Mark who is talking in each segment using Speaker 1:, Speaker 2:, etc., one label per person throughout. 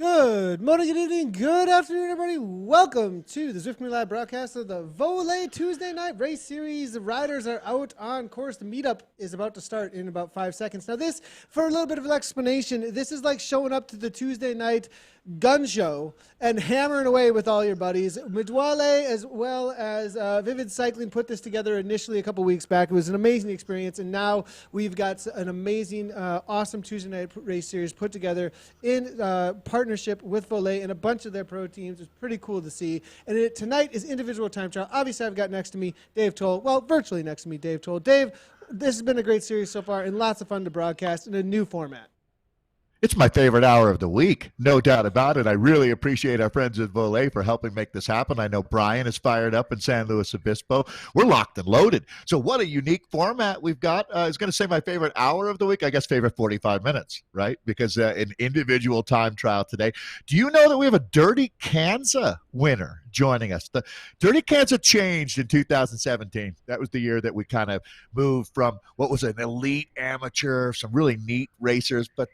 Speaker 1: Good morning, good evening, good afternoon, everybody. Welcome to the Zwift Me Live broadcast of the Voler Tuesday Night Race Series. The riders are out on course. The meetup is about to start in about 5 seconds. Now this, for a little bit of an explanation, this is like showing up to the Tuesday night gun show and hammering away with all your buddies. Midwale as well as Vivid Cycling put this together initially a couple weeks back. It was an amazing experience, and now we've got an amazing, awesome Tuesday night race series put together in partnership with Voler and a bunch of their pro teams. It's pretty cool to see. And tonight is individual time trial. Obviously, I've got next to me Dave Toll. Well, virtually next to me, Dave Toll. Dave, this has been a great series so far and lots of fun to broadcast in a new format.
Speaker 2: It's my favorite hour of the week, no doubt about it. I really appreciate our friends at Voler for helping make this happen. I know Brian is fired up in San Luis Obispo. We're locked and loaded. So what a unique format we've got. I was going to say my favorite hour of the week. I guess favorite 45 minutes, right? Because an individual time trial today. Do you know that we have a Dirty Kansas winner joining us? The Dirty Kansas changed in 2017. That was the year that we kind of moved from what was an elite amateur, some really neat racers, but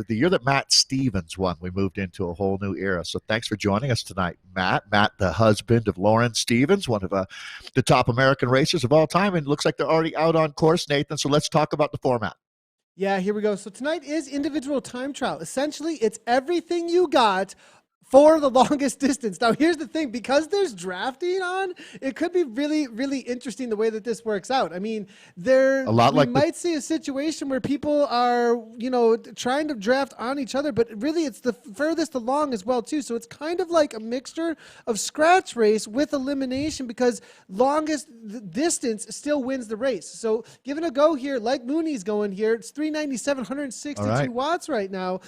Speaker 2: the year that Matt Stevens won, we moved into a whole new era. So thanks for joining us tonight, Matt. Matt, the husband of Lauren Stevens, one of the top American racers of all time, and it looks like they're already out on course, Nathan. So let's talk about the format.
Speaker 1: Yeah, here we go. So tonight is individual time trial. Essentially, it's everything you got for the longest distance. Now, here's the thing. Because there's drafting on, it could be really, really interesting the way that this works out. I mean, we might see a situation where people are, trying to draft on each other, but really it's the furthest along as well, too. So it's kind of like a mixture of scratch race with elimination because longest distance still wins the race. So given a go here, like Mooney's going here, it's 397, 162 watts right now.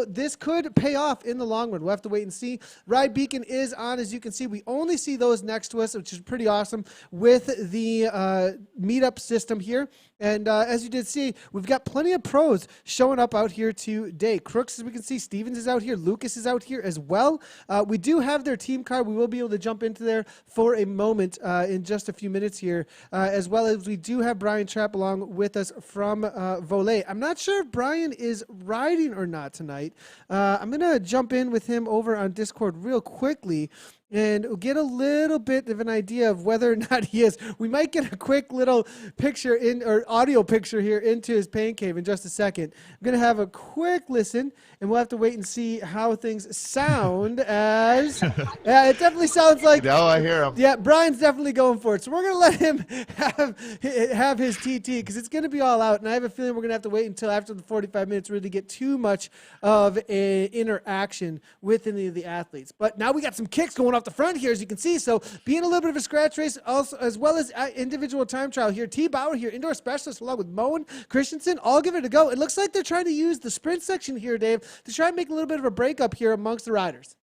Speaker 1: This could pay off in the long run. We'll have to wait and see. Ride Beacon is on, as you can see. We only see those next to us, which is pretty awesome with the meetup system here. And as you did see, we've got plenty of pros showing up out here today. Crooks, as we can see, Stevens is out here. Lucas is out here as well. We do have their team card. We will be able to jump into there for a moment in just a few minutes here, as well as we do have Brian Trapp along with us from Voler. I'm not sure if Brian is riding or not tonight. I'm going to jump in with him over on Discord real quickly and get a little bit of an idea of whether or not he is. We might get a quick little picture or audio picture here into his pain cave in just a second. I'm going to have a quick listen, and we'll have to wait and see how things sound as yeah, it definitely sounds like.
Speaker 2: No, I hear him.
Speaker 1: Yeah, Brian's definitely going for it. So we're going to let him have his TT because it's going to be all out, and I have a feeling we're going to have to wait until after the 45 minutes really to get too much of an interaction with any of the athletes. But now we got some kicks going off the front here, as you can see. So being a little bit of a scratch race, also as well as individual time trial here. T. Bauer here, indoor specialist, along with Moen Christensen, all give it a go. It looks like they're trying to use the sprint section here, Dave, to try and make a little bit of a breakup here amongst the riders.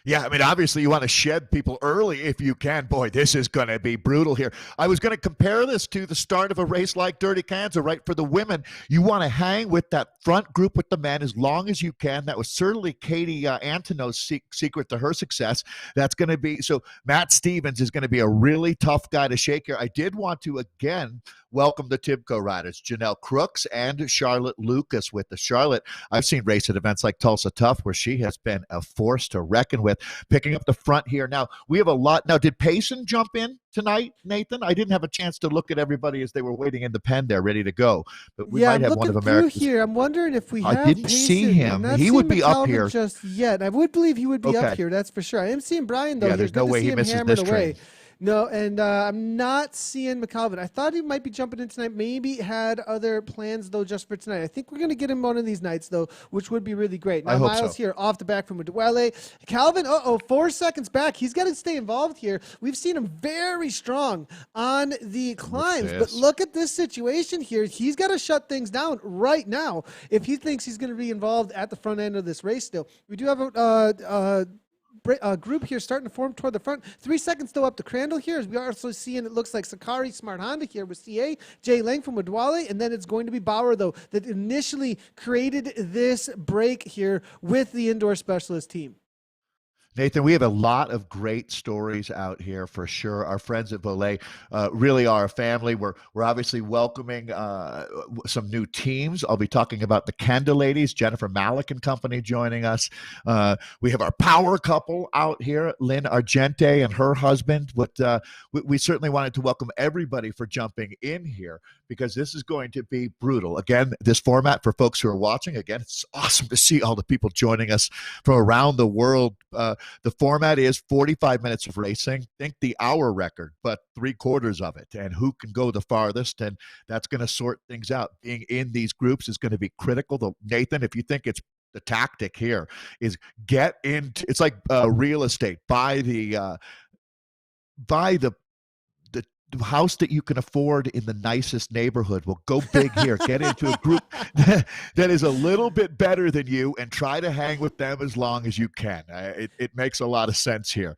Speaker 2: Yeah, I mean, obviously you want to shed people early if you can. Boy, this is going to be brutal here. I was going to compare this to the start of a race like Dirty Kansas, right? For the women, you want to hang with that front group with the men as long as you can. That was certainly Katie Antono's secret to her success. That's going to be, so Matt Stevens is going to be a really tough guy to shake here. I did want to, again, welcome the Tibco riders, Janelle Crooks and Charlotte Lucas with the Charlotte. I've seen race at events like Tulsa Tough where she has been a force to reckon with, picking up the front here. Now, we have a lot. Now, did Payson jump in tonight, Nathan? I didn't have a chance to look at everybody as they were waiting in the pen there, ready to go. But we might have one of America's.
Speaker 1: Here. I'm wondering if we have
Speaker 2: I didn't see him. He would be up here
Speaker 1: just yet. I would believe he would be up here. That's for sure. I am seeing Brian though.
Speaker 2: Yeah, there's no way he misses this train.
Speaker 1: No, and I'm not seeing McAlvin. I thought he might be jumping in tonight. Maybe had other plans, though, just for tonight. I think we're going to get him one of these nights, though, which would be really great. Now,
Speaker 2: I hope
Speaker 1: Miles
Speaker 2: so.
Speaker 1: here off the back from Dwele. Calvin, 4 seconds back. He's got to stay involved here. We've seen him very strong on the climbs. But look at this situation here. He's got to shut things down right now if he thinks he's going to be involved at the front end of this race still. We do have a group here starting to form toward the front. 3 seconds though up to Crandall here, as we are also seeing it looks like Sakari Smart Honda here with CA, Jay Lang from Wadwale, and then it's going to be Bauer though that initially created this break here with the indoor specialist team.
Speaker 2: Nathan, we have a lot of great stories out here for sure. Our friends at Voler really are a family. We're obviously welcoming some new teams. I'll be talking about the Kenda ladies, Jennifer Malik and company joining us. We have our power couple out here, Lynn Argente and her husband. But we certainly wanted to welcome everybody for jumping in here because this is going to be brutal. Again, this format for folks who are watching, again, it's awesome to see all the people joining us from around the world. The format is 45 minutes of racing. Think the hour record, but three-quarters of it, and who can go the farthest, and that's going to sort things out. Being in these groups is going to be critical. Nathan, if you think it's the tactic here is get into, it's like real estate. Buy the house that you can afford in the nicest neighborhood. Well, go big here. Get into a group that is a little bit better than you and try to hang with them as long as you can. It makes a lot of sense here.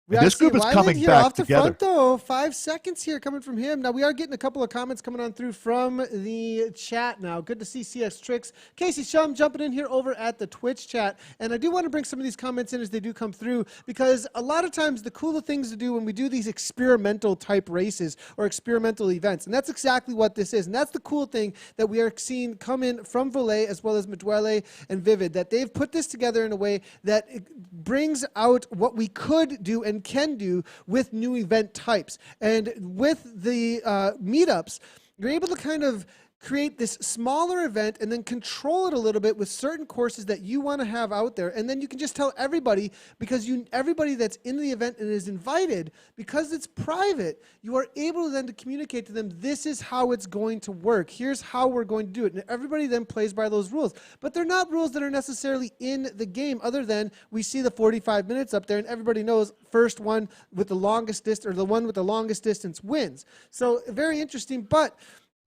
Speaker 2: This group is coming
Speaker 1: here
Speaker 2: back
Speaker 1: off the
Speaker 2: together.
Speaker 1: front, though. 5 seconds here coming from him. Now, we are getting a couple of comments coming on through from the chat now. Good to see CX Tricks. Casey Shum jumping in here over at the Twitch chat. And I do want to bring some of these comments in as they do come through, because a lot of times the cooler things to do when we do these experimental type races or experimental events, and that's exactly what this is. And that's the cool thing that we are seeing come in from Voler as well as Medwele and Vivid, that they've put this together in a way that it brings out what we could do and can do with new event types. And with the meetups, you're able to kind of create this smaller event and then control it a little bit with certain courses that you want to have out there. And then you can just tell everybody, because everybody that's in the event and is invited, because it's private, you are able then to communicate to them, this is how it's going to work. Here's how we're going to do it. And everybody then plays by those rules. But they're not rules that are necessarily in the game, other than we see the 45 minutes up there and everybody knows first one with the longest distance, or the one with the longest distance wins. So very interesting, but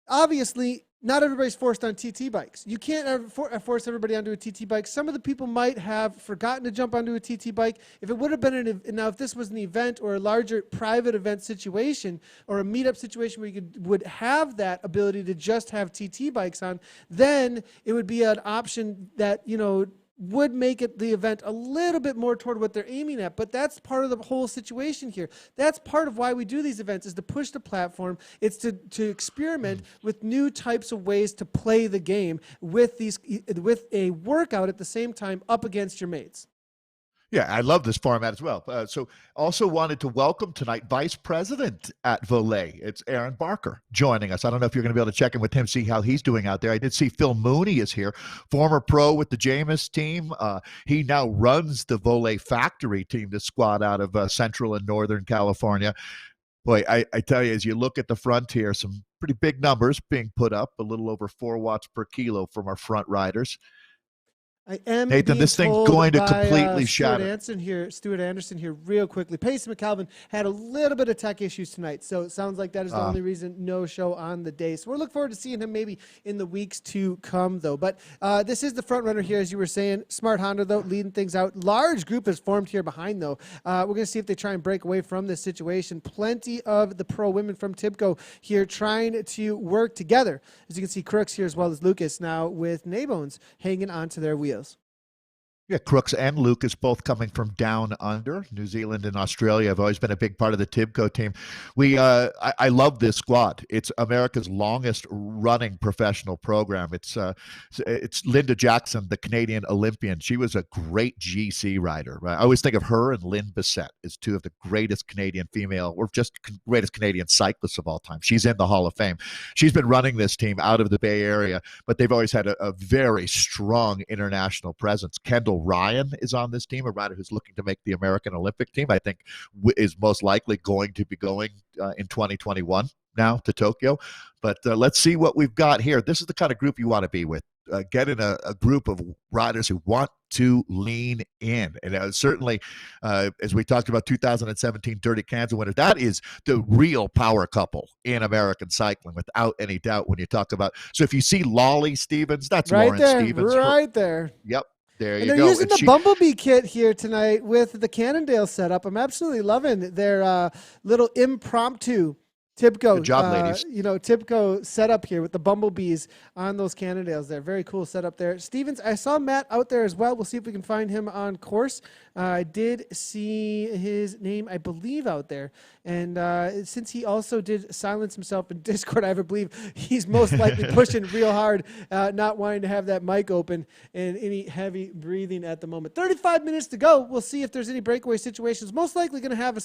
Speaker 1: obviously, not everybody's forced on TT bikes. You can't force everybody onto a TT bike. Some of the people might have forgotten to jump onto a TT bike. If it would have been now, if this was an event or a larger private event situation or a meetup situation where you would have that ability to just have TT bikes on, then it would be an option that, would make it the event a little bit more toward what they're aiming at. But that's part of the whole situation here. That's part of why we do these events, is to push the platform. It's to experiment with new types of ways to play the game with a workout at the same time up against your mates.
Speaker 2: Yeah, I love this format as well. So also wanted to welcome tonight Vice President at Voler. It's Aaron Barker joining us. I don't know if you're going to be able to check in with him, see how he's doing out there. I did see Phil Mooney is here, former pro with the Jameis team. He now runs the Voler factory team, the squad out of Central and Northern California. Boy, I tell you, as you look at the front here, some pretty big numbers being put up, a little over 4 watts per kilo from our front riders.
Speaker 1: I am
Speaker 2: Nathan, this thing's going to completely shatter.
Speaker 1: Stuart Anderson here, real quickly. Payson McAlvin had a little bit of tech issues tonight, so it sounds like that is the only reason no show on the day. So we're looking forward to seeing him maybe in the weeks to come, though. But this is the front runner here, as you were saying. Smart Honda, though, leading things out. Large group has formed here behind, though. We're going to see if they try and break away from this situation. Plenty of the pro women from Tibco here trying to work together. As you can see, Crooks here as well as Lucas now with Naybones hanging onto their wheels.
Speaker 2: Yeah, Crooks and Lucas both coming from down under. New Zealand and Australia have always been a big part of the Tibco team. I love this squad. It's America's longest running professional program. It's Linda Jackson, the Canadian Olympian. She was a great GC rider. Right? I always think of her and Lynn Bissett as two of the greatest Canadian female, or just greatest Canadian cyclists of all time. She's in the Hall of Fame. She's been running this team out of the Bay Area, but they've always had a very strong international presence. Kendall Ryan is on this team, a rider who's looking to make the American Olympic team. I think is most likely going to be going in 2021 now to Tokyo. But let's see what we've got here. This is the kind of group you want to be with. Get in a group of riders who want to lean in. And certainly, as we talked about 2017 Dirty Kansas winner, that is the real power couple in American cycling, without any doubt, when you talk about. So if you see Lolly Stevens, that's
Speaker 1: right
Speaker 2: Lauren
Speaker 1: there,
Speaker 2: Stevens.
Speaker 1: Right there.
Speaker 2: Yep. There you
Speaker 1: go. They're using the Bumblebee kit here tonight with the Cannondale setup. I'm absolutely loving their little impromptu Tibco,
Speaker 2: Good job, ladies.
Speaker 1: Tibco setup here with the bumblebees on those Cannondales there. Very cool setup there. Stevens, I saw Matt out there as well. We'll see if we can find him on course. I did see his name, I believe, out there. And since he also did silence himself in Discord, I believe he's most likely pushing real hard, not wanting to have that mic open and any heavy breathing at the moment. 35 minutes to go. We'll see if there's any breakaway situations. Most likely going to have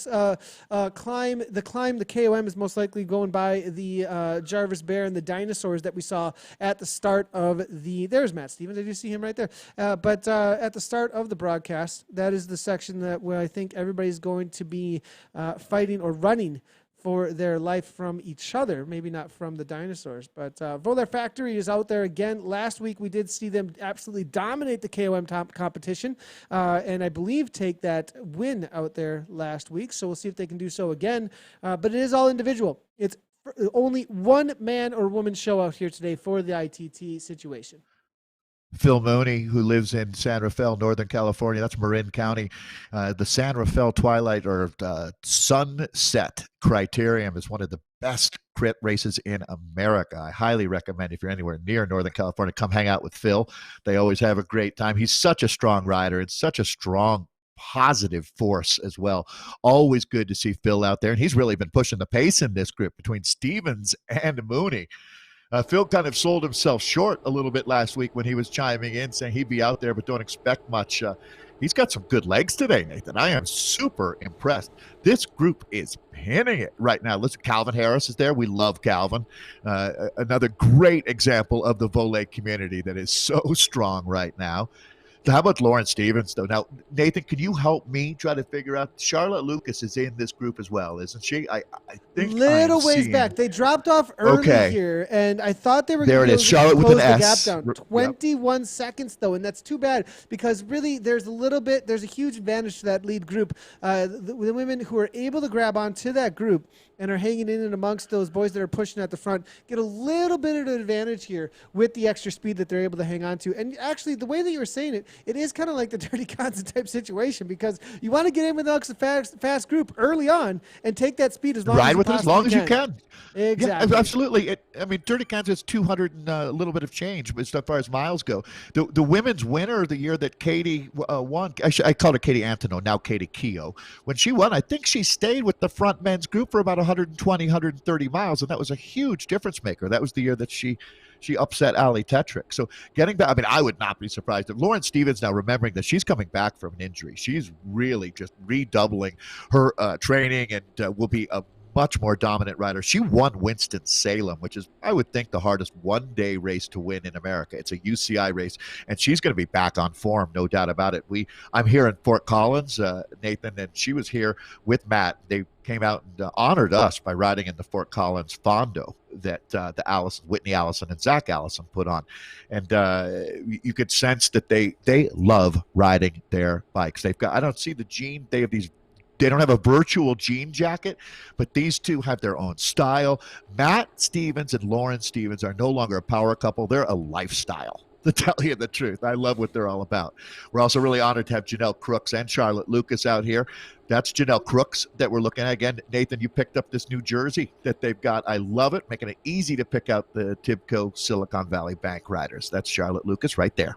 Speaker 1: a climb. The KOM is most likely going by the Jarvis Bear and the dinosaurs that we saw at the start of there's Matt Stevens. I do see him right there. But at the start of the broadcast, that is the section where I think everybody's going to be fighting or running for their life from each other, maybe not from the dinosaurs. But Voler Factory is out there again. Last week we did see them absolutely dominate the KOM competition, and I believe take that win out there last week. So we'll see if they can do so again. But it is all individual. It's only one man or woman show out here today for the ITT situation.
Speaker 2: Phil Mooney, who lives in San Rafael, Northern California. That's Marin County. The San Rafael Twilight or Sunset Criterium is one of the best crit races in America. I highly recommend if you're anywhere near Northern California, come hang out with Phil. They always have a great time. He's such a strong rider and such a strong positive force as well. Always good to see Phil out there. And he's really been pushing the pace in this group between Stevens and Mooney. Phil kind of sold himself short a little bit last week when he was chiming in saying he'd be out there, but don't expect much. He's got some good legs today, Nathan. I am super impressed. This group is pinning it right now. Listen, Calvin Harris is there. We love Calvin. Another great example of the Voler community that is so strong right now. How about Lauren Stevens, though? Now, Nathan, can you help me try to figure out? Charlotte Lucas is in this group as well, isn't she? I think
Speaker 1: little ways back. They dropped off early here, and I thought they were going to
Speaker 2: Charlotte with an
Speaker 1: S. Gap down. 21 seconds, though, and that's too bad because really there's a huge advantage to that lead group. The women who are able to grab onto that group and are hanging in and amongst those boys that are pushing at the front get a little bit of an advantage here with the extra speed that they're able to hang on to. And actually, the way that you were saying it, it is kind of like the Dirty Conson type situation because you want to get in with a fast group early on and take that speed as long as you
Speaker 2: as long as you can.
Speaker 1: Exactly.
Speaker 2: Yeah, absolutely. Dirty Kansas 200 and a little bit of change as far as miles go. The women's winner of the year that Katie won, I called her Katie Antono, now Katie Keogh. When she won, I think she stayed with the front men's group for about 120, 130 miles, and that was a huge difference maker. That was the year that she upset Ali Tetrick. So getting back, I would not be surprised if Lauren Stevens, now remembering that she's coming back from an injury, she's really just redoubling her training and will be a much more dominant rider. She won Winston-Salem, which is, I would think, the hardest one-day race to win in America. It's a UCI race, and she's going to be back on form, no doubt about it. I'm here in Fort Collins, Nathan, and she was here with Matt. They came out and honored us by riding in the Fort Collins Fondo that Whitney Allison and Zach Allison put on. And you could sense that they love riding their bikes. I don't see the Gene. They don't have a virtual jean jacket, but these two have their own style. Matt Stevens and Lauren Stevens are no longer a power couple. They're a lifestyle, to tell you the truth. I love what they're all about. We're also really honored to have Janelle Crooks and Charlotte Lucas out here. That's Janelle Crooks that we're looking at. Again, Nathan, you picked up this new jersey that they've got. I love it, making it easy to pick out the Tibco Silicon Valley Bank riders. That's Charlotte Lucas right there.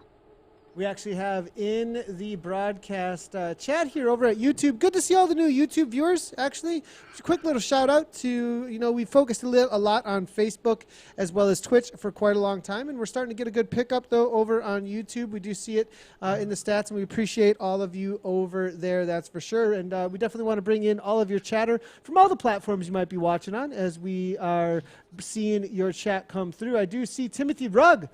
Speaker 1: We actually have in the broadcast chat here over at YouTube. Good to see all the new YouTube viewers, actually. Just a quick little shout out to, we focused a lot on Facebook as well as Twitch for quite a long time, and we're starting to get a good pickup, though, over on YouTube. We do see it in the stats, and we appreciate all of you over there, that's for sure. And we definitely want to bring in all of your chatter from all the platforms you might be watching on as we are seeing your chat come through. I do see Timothy Rugg.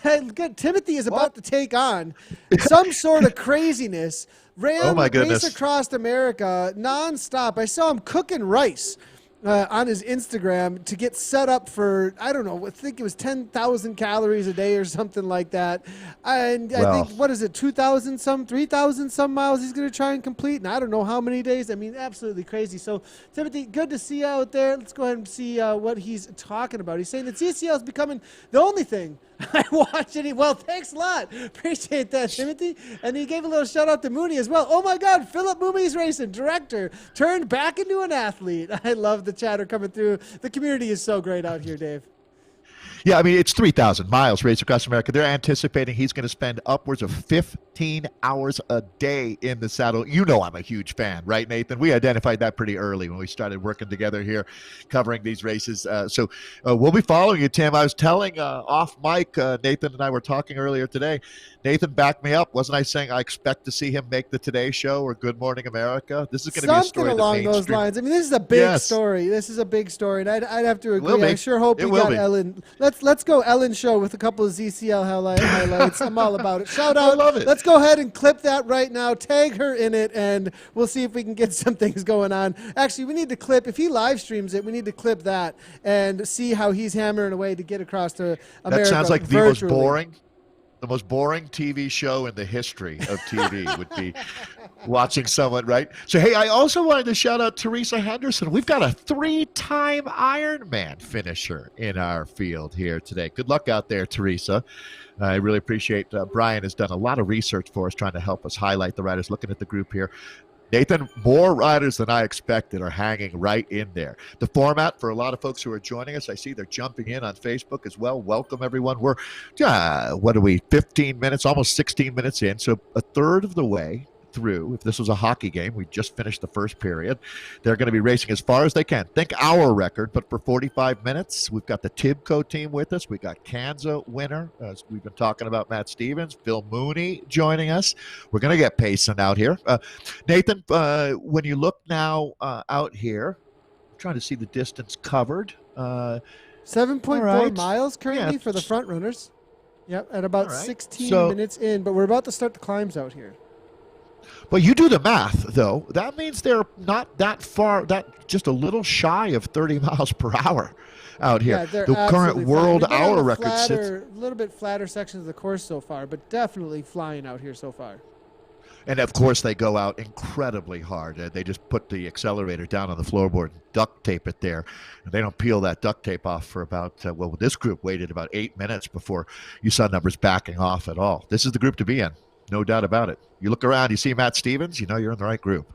Speaker 1: Good. Timothy is about to take on some sort of craziness. Race across America nonstop. I saw him cooking rice on his Instagram to get set up for, I don't know, I think it was 10,000 calories a day or something like that. And I think, 2,000 some, 3,000 some miles he's going to try and complete. And I don't know how many days. Absolutely crazy. So, Timothy, good to see you out there. Let's go ahead and see what he's talking about. He's saying that CCL is becoming the only thing I watched it. Well, thanks a lot. Appreciate that, Timothy. And he gave a little shout out to Mooney as well. Oh my God, Philip Mooney's racing, director, turned back into an athlete. I love the chatter coming through. The community is so great out here, Dave.
Speaker 2: Yeah, I mean, it's 3,000 miles raced across America. They're anticipating he's going to spend upwards of 15 hours a day in the saddle. You know I'm a huge fan, right, Nathan? We identified that pretty early when we started working together here, covering these races. So we'll be following you, Tim. I was telling off mic, Nathan and I were talking earlier today. Nathan backed me up. Wasn't I saying I expect to see him make the Today Show or Good Morning America? This is going to be a story
Speaker 1: along those lines. I mean, this is a big story. This is a big story, and I'd have to agree. I sure hope we got Ellen. Let's go Ellen show with a couple of ZCL highlights. I'm all about it. Shout out. I love it. Let's go ahead and clip that right now. Tag her in it, and we'll see if we can get some things going on. Actually, we need to clip. If he live streams it, we need to clip that and see how he's hammering away to get across to America.
Speaker 2: That sounds like
Speaker 1: virtually.
Speaker 2: The most boring TV show in the history of TV would be watching someone, right? So, hey, I also wanted to shout out Teresa Henderson. We've got a 3-time Ironman finisher in our field here today. Good luck out there, Teresa. I really appreciate Brian has done a lot of research for us, trying to help us highlight the riders. Looking at the group here, Nathan, more riders than I expected are hanging right in there. The format for a lot of folks who are joining us, I see they're jumping in on Facebook as well. Welcome, everyone. We're, 15 minutes, almost 16 minutes in, so a third of the way through. If this was a hockey game, we just finished the first period. They're going to be racing as far as they can. Think our record, but for 45 minutes. We've got the Tibco team with us. We got Kanza winner, as we've been talking about, Matt Stevens, Phil Mooney joining us. We're going to get pacing out here. Nathan, when you look now out here, I'm trying to see the distance covered.
Speaker 1: 7.4 miles currently for the front runners. Yep, at about 16 minutes in, but we're about to start the climbs out here.
Speaker 2: But you do the math, though. That means they're not that far, just a little shy of 30 miles per hour out here.
Speaker 1: Yeah,
Speaker 2: the current world hour record sits
Speaker 1: a little bit flatter sections of the course so far, but definitely flying out here so far.
Speaker 2: And, of course, they go out incredibly hard. They just put the accelerator down on the floorboard and duct tape it there. And they don't peel that duct tape off for about, this group waited about 8 minutes before you saw numbers backing off at all. This is the group to be in. No doubt about it. You look around, you see Matt Stevens, you know you're in the right group.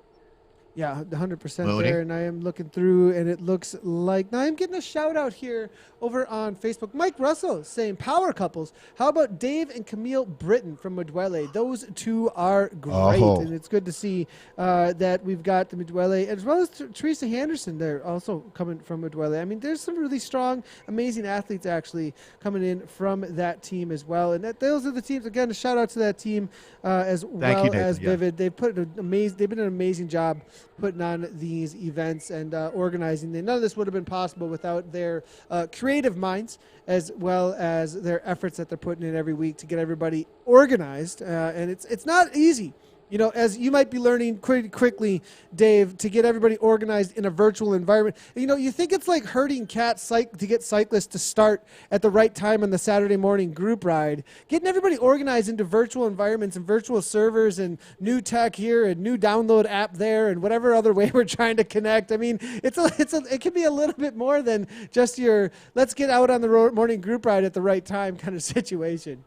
Speaker 1: Yeah, 100% there, and I am looking through, and it looks like... Now, I'm getting a shout-out here over on Facebook. Mike Russell saying, power couples. How about Dave and Camille Britton from Midwelle? Those two are great, and it's good to see that we've got the Midwelle, as well as Teresa Henderson there, also coming from Midwelle. I mean, there's some really strong, amazing athletes actually coming in from that team as well, and those are the teams. Again, a shout-out to that team as well as Vivid. They've been an amazing job putting on these events and organizing them. None of this would have been possible without their creative minds, as well as their efforts that they're putting in every week to get everybody organized. And it's not easy. You know, as you might be learning quickly, Dave, to get everybody organized in a virtual environment. You know, you think it's like herding cats to get cyclists to start at the right time on the Saturday morning group ride. Getting everybody organized into virtual environments and virtual servers and new tech here and new download app there and whatever other way we're trying to connect. I mean, it can be a little bit more than just your let's get out on the morning group ride at the right time kind of situation.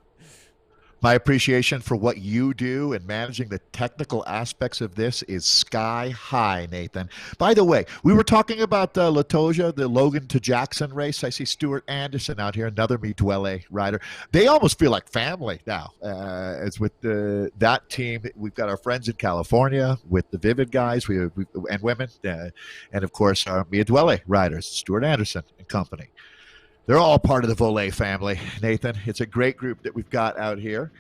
Speaker 2: My appreciation for what you do and managing the technical aspects of this is sky high, Nathan. By the way, we were talking about Latoja, the Logan to Jackson race. I see Stuart Anderson out here, another Midwelle rider. They almost feel like family now. As with that team, we've got our friends in California with the Vivid guys and women, and of course our Midwelle riders, Stuart Anderson and company. They're all part of the Voler family, Nathan. It's a great group that we've got out here.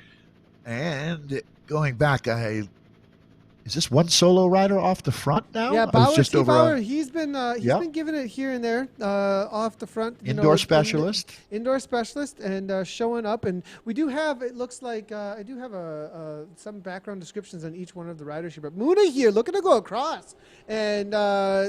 Speaker 2: And going back, is this one solo rider off the front now?
Speaker 1: Yeah, Bauer, he's been giving it here and there off the front.
Speaker 2: Indoor specialist.
Speaker 1: Indoor specialist and showing up. And we do have, it looks like, I do have some background descriptions on each one of the riders here. But Muna here looking to go across. And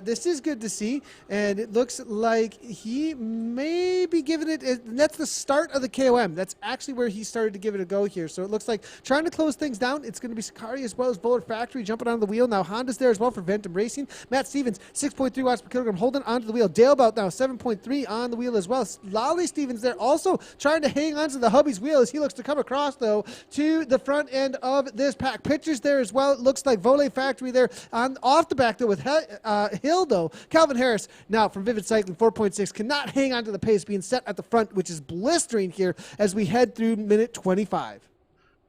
Speaker 1: this is good to see. And it looks like he may be giving it, and that's the start of the KOM. That's actually where he started to give it a go here. So it looks like trying to close things down. It's going to be Sakari as well as Voler Factory jumping onto the wheel. Now Honda's there as well for Ventum Racing. Matt Stevens, 6.3 watts per kilogram, holding onto the wheel. Dale Belt now 7.3 on the wheel as well. Lolly Stevens there also trying to hang onto the hubby's wheel as he looks to come across, though, to the front end of this pack. Pictures there as well. It looks like Voler Factory there off the back, though, with Hill, though. Calvin Harris now from Vivid Cycling, 4.6, cannot hang on to the pace, being set at the front, which is blistering here as we head through minute 25.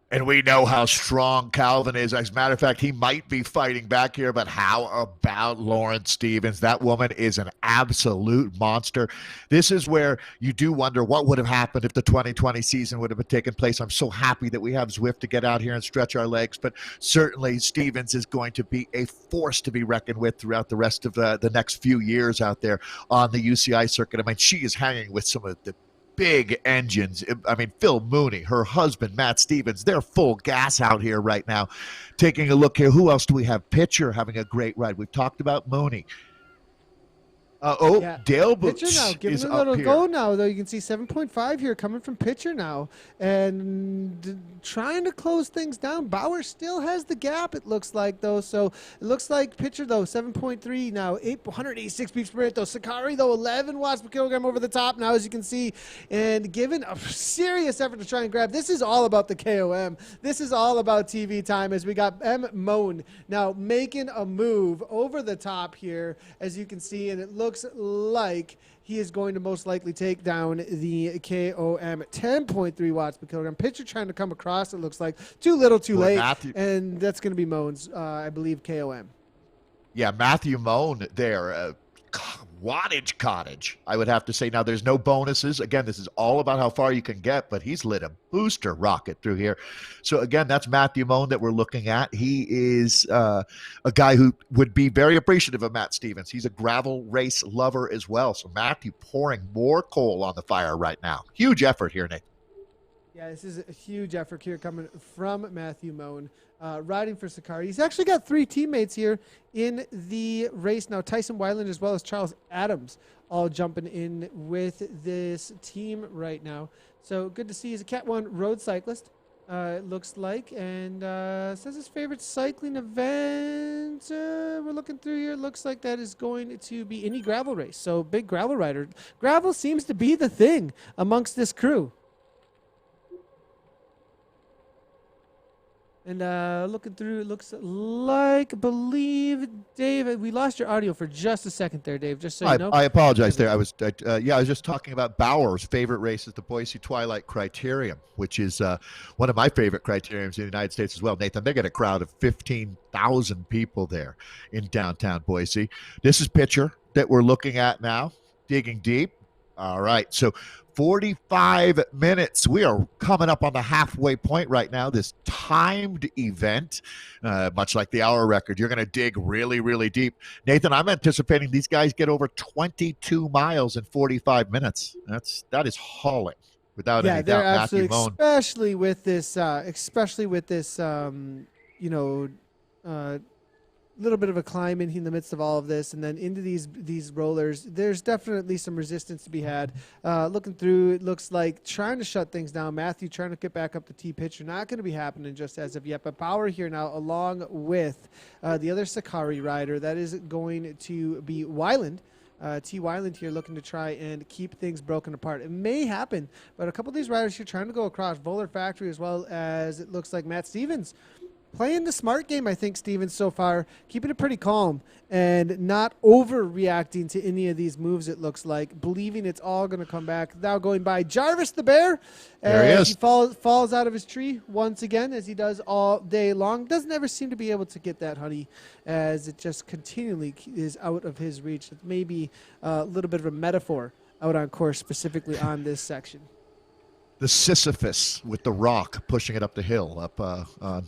Speaker 2: And we know how strong Calvin is. As a matter of fact, he might be fighting back here, but how about Lauren Stevens? That woman is an absolute monster. This is where you do wonder what would have happened if the 2020 season would have taken place. I'm so happy that we have Zwift to get out here and stretch our legs, but certainly Stevens is going to be a force to be reckoned with throughout the rest of the next few years out there on the UCI circuit. I mean, she is hanging with some of the big engines. I mean, Phil Mooney, her husband, Matt Stevens, they're full gas out here right now. Taking a look here, who else do we have? Pitcher having a great ride. We've talked about Mooney. Dale Boots
Speaker 1: Pitcher now, giving it a little go now, though. You can see 7.5 here coming from Pitcher now. And trying to close things down. Bauer still has the gap, it looks like, though. So it looks like Pitcher, though, 7.3 now, 186 beats per minute, though. Sakari, though, 11 watts per kilogram over the top now, as you can see. And given a serious effort to try and grab. This is all about the KOM. This is all about TV time, as we got M. Moan now making a move over the top here, as you can see. And it looks like he is going to most likely take down the KOM at 10.3 watts per kilogram. Pitcher trying to come across, it looks like. Too little, too late. And that's going to be Moan's, I believe, KOM.
Speaker 2: Yeah, Matthew Moan there. Wattage cottage, I would have to say. Now, there's no bonuses. Again, this is all about how far you can get, but he's lit a booster rocket through here. So, again, that's Matthew Moan that we're looking at. He is a guy who would be very appreciative of Matt Stevens. He's a gravel race lover as well. So, Matthew pouring more coal on the fire right now. Huge effort here, Nick.
Speaker 1: Yeah, this is a huge effort here coming from Matthew Moan, riding for Sakari. He's actually got 3 teammates here in the race now. Tyson Weiland as well as Charles Adams all jumping in with this team right now. So good to see. He's a Cat 1 road cyclist, it looks like, and says his favorite cycling event. We're looking through here. Looks like that is going to be any gravel race. So big gravel rider. Gravel seems to be the thing amongst this crew. And looking through, it looks like, I believe, Dave, we lost your audio for just a second there, Dave, just so you know.
Speaker 2: I apologize there. I was just talking about Bauer's favorite race is the Boise Twilight Criterium, which is one of my favorite criteriums in the United States as well. Nathan, they get a crowd of 15,000 people there in downtown Boise. This is Pitcher that we're looking at now, digging deep. All right, so 45 minutes. We are coming up on the halfway point right now. This timed event, much like the hour record, you're going to dig really, really deep. Nathan, I'm anticipating these guys get over 22 miles in 45 minutes. That is hauling without any doubt. Matthew Moan.
Speaker 1: Especially with this, little bit of a climb in the midst of all of this, and then into these rollers. There's definitely some resistance to be had. Looking through, it looks like trying to shut things down. Matthew trying to get back up the T Pitcher. Not going to be happening just as of yet, but Bauer here now along with the other Sakari rider. That is going to be Weiland. T. Weiland here looking to try and keep things broken apart. It may happen, but a couple of these riders here trying to go across. Voler Factory, as well as it looks like Matt Stevens playing the smart game, I think, Stevens, so far. Keeping it pretty calm and not overreacting to any of these moves, it looks like. Believing it's all going to come back. Now going by Jarvis the Bear.
Speaker 2: There he is.
Speaker 1: He falls out of his tree once again, as he does all day long. Doesn't ever seem to be able to get that honey, as it just continually is out of his reach. It may be a little bit of a metaphor out on course, specifically on this section.
Speaker 2: The Sisyphus with the rock pushing it up the hill, up on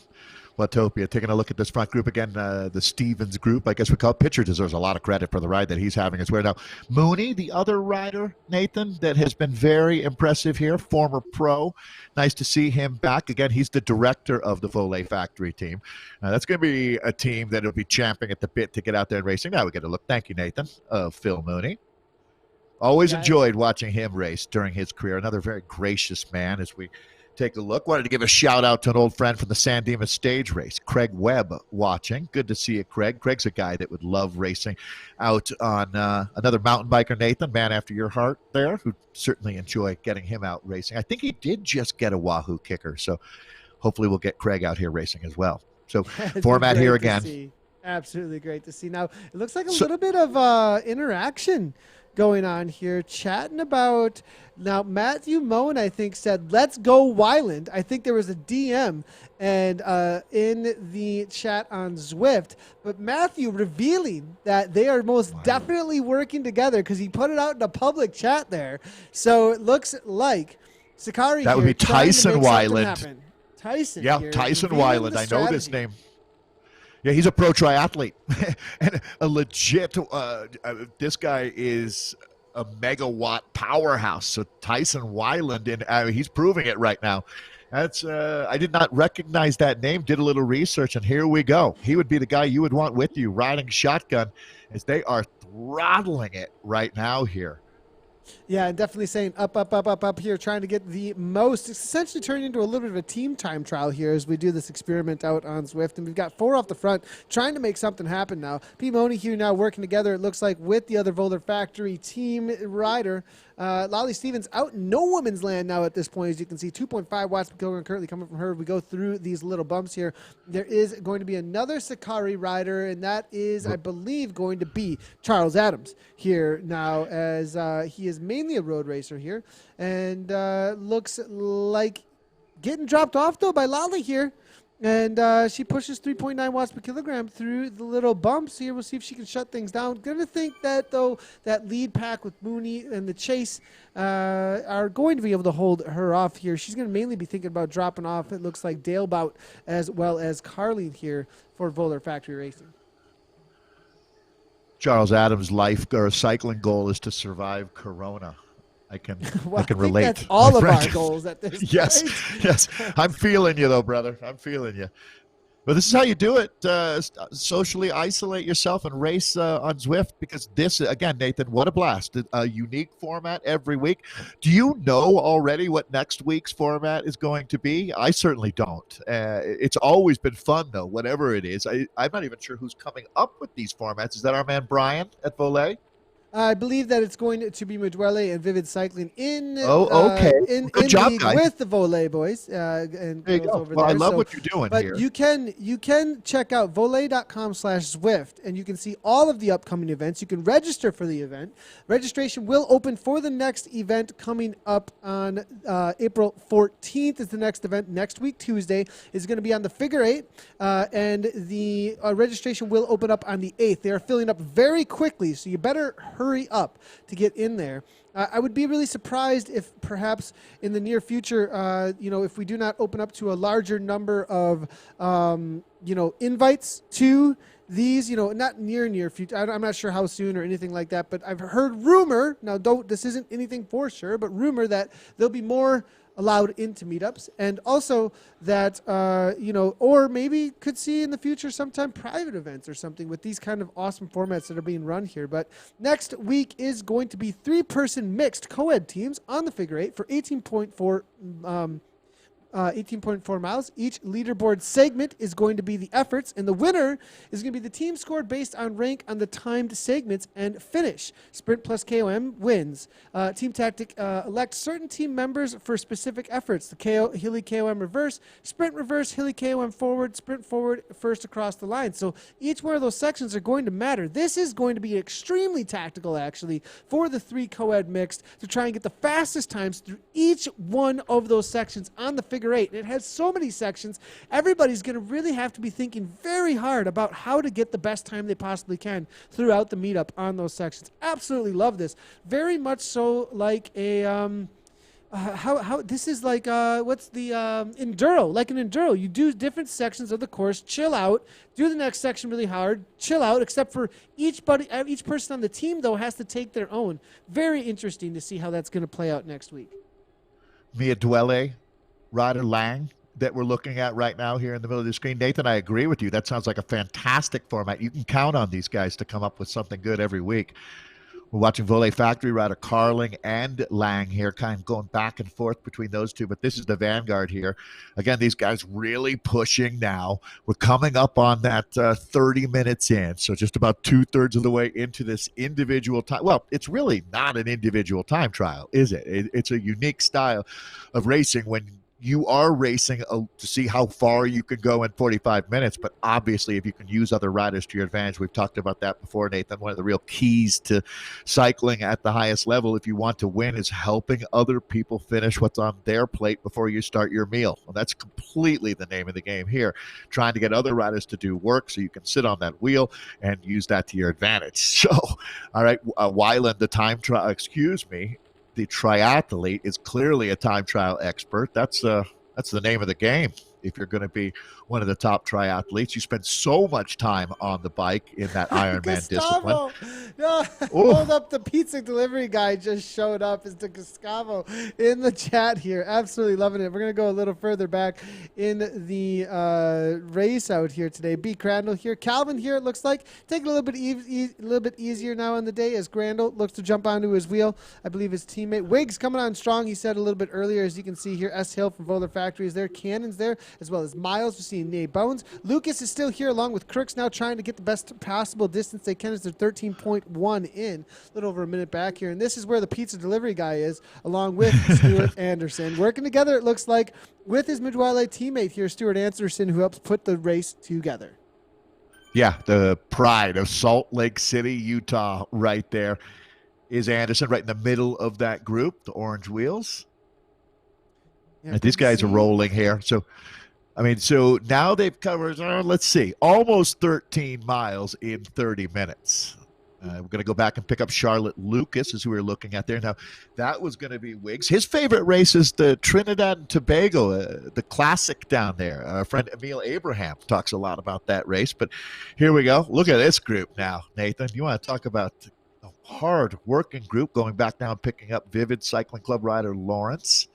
Speaker 2: Watopia. Taking a look at this front group again, the Stevens group. I guess we call it. Pitcher deserves a lot of credit for the ride that he's having as well. Now, Mooney, the other rider, Nathan, that has been very impressive here, former pro. Nice to see him back. Again, he's the director of the Voler Factory team. That's going to be a team that will be champing at the bit to get out there and racing. Now we get a look. Thank you, Nathan, of Phil Mooney. Always enjoyed watching him race during his career. Another very gracious man as we take a look. Wanted to give a shout out to an old friend from the San Dimas stage race, Craig Webb, watching. Good to see you, Craig. Craig's a guy that would love racing out on another mountain biker, Nathan, man after your heart there, who'd certainly enjoy getting him out racing. I think he did just get a Wahoo kicker, so hopefully we'll get Craig out here racing as well. So format here again.
Speaker 1: Absolutely great to see. Now, it looks like a little bit of interaction going on here, chatting about. Now, Matthew Moen, I think, said, let's go Wyland. I think there was a DM and in the chat on Zwift, but Matthew revealing that they are most definitely working together because he put it out in a public chat there. So it looks like Sakari
Speaker 2: that would be Tyson Wyland.
Speaker 1: Tyson.
Speaker 2: Yeah,
Speaker 1: here,
Speaker 2: Tyson Wyland. I know this name. Yeah, he's a pro triathlete and a legit. This guy is a megawatt powerhouse. So Tyson Wyland, and he's proving it right now. That's I did not recognize that name. Did a little research, and here we go. He would be the guy you would want with you riding shotgun, as they are throttling it right now here.
Speaker 1: Yeah, and definitely saying up here, trying to get the most. It's essentially turning into a little bit of a team time trial here as we do this experiment out on Zwift. And we've got 4 off the front trying to make something happen now. P. Montague now working together, it looks like, with the other Voler Factory team rider. Lolly Stevens out in no woman's land now at this point. As you can see, 2.5 watts per kilogram currently coming from her. We go through these little bumps here. There is going to be another Sakari rider, and that is, I believe, going to be Charles Adams here now, as he is mainly a road racer here. And looks like getting dropped off, though, by Lolly here. And she pushes 3.9 watts per kilogram through the little bumps here. We'll see if she can shut things down. Going to think that, though, that lead pack with Mooney and the Chase are going to be able to hold her off here. She's going to mainly be thinking about dropping off, it looks like, Dale Bout as well as Carlene here for Voler Factory Racing.
Speaker 2: Charles Adams' life or cycling goal is to survive Corona. I can
Speaker 1: well,
Speaker 2: I can
Speaker 1: I
Speaker 2: relate.
Speaker 1: That's all of our goals at this point.
Speaker 2: Yes. I'm feeling you, though, brother. I'm feeling you. But this is how you do it. Socially isolate yourself and race on Zwift, because this, again, Nathan, what a blast. A unique format every week. Do you know already what next week's format is going to be? I certainly don't. It's always been fun, though, whatever it is. I'm not even sure who's coming up with these formats. Is that our man Brian at Voler?
Speaker 1: I believe that it's going to be Mudwele and Vivid Cycling in
Speaker 2: okay. Good job,
Speaker 1: league
Speaker 2: guys.
Speaker 1: with the Voler boys and
Speaker 2: there you
Speaker 1: girls
Speaker 2: go.
Speaker 1: over
Speaker 2: Well,
Speaker 1: there.
Speaker 2: I love what you're doing
Speaker 1: but
Speaker 2: here.
Speaker 1: you can check out voler.com/Zwift, and you can see all of the upcoming events. You can register for the event. Registration will open for the next event coming up on April 14th. Is the next event. Next week, Tuesday, is going to be on the figure 8, and the registration will open up on the 8th. They are filling up very quickly, so you better hurry up to get in there. I would be really surprised if perhaps in the near future, if we do not open up to a larger number of, invites to these, not near future. I'm not sure how soon or anything like that, but I've heard rumor. Now, this isn't anything for sure, but rumor that there'll be more allowed into meetups, and also that, or maybe could see in the future sometime private events or something with these kind of awesome formats that are being run here. But next week is going to be 3-person mixed co-ed teams on the figure 8 for 18.4 miles. Each leaderboard segment is going to be the efforts, and the winner is going to be the team scored based on rank on the timed segments and finish. Sprint plus KOM wins. Team tactic elect certain team members for specific efforts. The Hilly KOM reverse, sprint reverse, Hilly KOM forward, sprint forward, first across the line. So each one of those sections are going to matter. This is going to be extremely tactical, actually, for the 3 co-ed mixed to try and get the fastest times through each one of those sections on the figure 8. And it has so many sections, everybody's going to really have to be thinking very hard about how to get the best time they possibly can throughout the meetup on those sections. Absolutely love this. Very much so like a how this is like what's the enduro, like an enduro. You do different sections of the course, chill out, do the next section really hard, chill out, except for each person on the team, though, has to take their own. Very interesting to see how that's going to play out next week.
Speaker 2: Mia Dwelle, Ryder Lang that we're looking at right now here in the middle of the screen. Nathan, I agree with you. That sounds like a fantastic format. You can count on these guys to come up with something good every week. We're watching Voler Factory rider Carling and Lang here, kind of going back and forth between those two. But this is the vanguard here. Again, these guys really pushing now. We're coming up on that 30 minutes in. So just about 2/3 of the way into this individual time. Well, it's really not an individual time trial, is it? It's a unique style of racing when you are racing to see how far you can go in 45 minutes. But obviously, if you can use other riders to your advantage, we've talked about that before, Nathan. One of the real keys to cycling at the highest level, if you want to win, is helping other people finish what's on their plate before you start your meal. Well, that's completely the name of the game here, trying to get other riders to do work so you can sit on that wheel and use that to your advantage. So, all right, Weiland, the triathlete, is clearly a time trial expert. That's the name of the game. If you're going to be one of the top triathletes, you spend so much time on the bike in that Ironman discipline.
Speaker 1: Yeah, hold up, the pizza delivery guy just showed up as the Gustavo in the chat here. Absolutely loving it. We're going to go a little further back in the race out here today. B. Crandall here. Calvin here, it looks like. Taking a little bit easier now in the day as Grandel looks to jump onto his wheel. I believe his teammate Wiggs coming on strong. He said a little bit earlier, as you can see here, S. Hill from Voler Factory is there. Cannon's there, as well as Miles. We're seeing Nate Bones. Lucas is still here along with Crooks, now trying to get the best possible distance they can as they're 13.1 in, a little over a minute back here. And this is where the pizza delivery guy is, along with Stuart Anderson. Working together, it looks like, with his Midwale teammate here, Stuart Anderson, who helps put the race together.
Speaker 2: Yeah, the pride of Salt Lake City, Utah, right there is Anderson, right in the middle of that group, the orange wheels. Yeah, and these guys are rolling here. So now they've covered, let's see, almost 13 miles in 30 minutes. We're going to go back and pick up Charlotte Lucas, as we were looking at there. Now, that was going to be Wiggs. His favorite race is the Trinidad and Tobago, the classic down there. Our friend Emil Abraham talks a lot about that race. But here we go. Look at this group now, Nathan. You want to talk about a hard-working group, going back down, picking up Vivid Cycling Club rider Lawrence.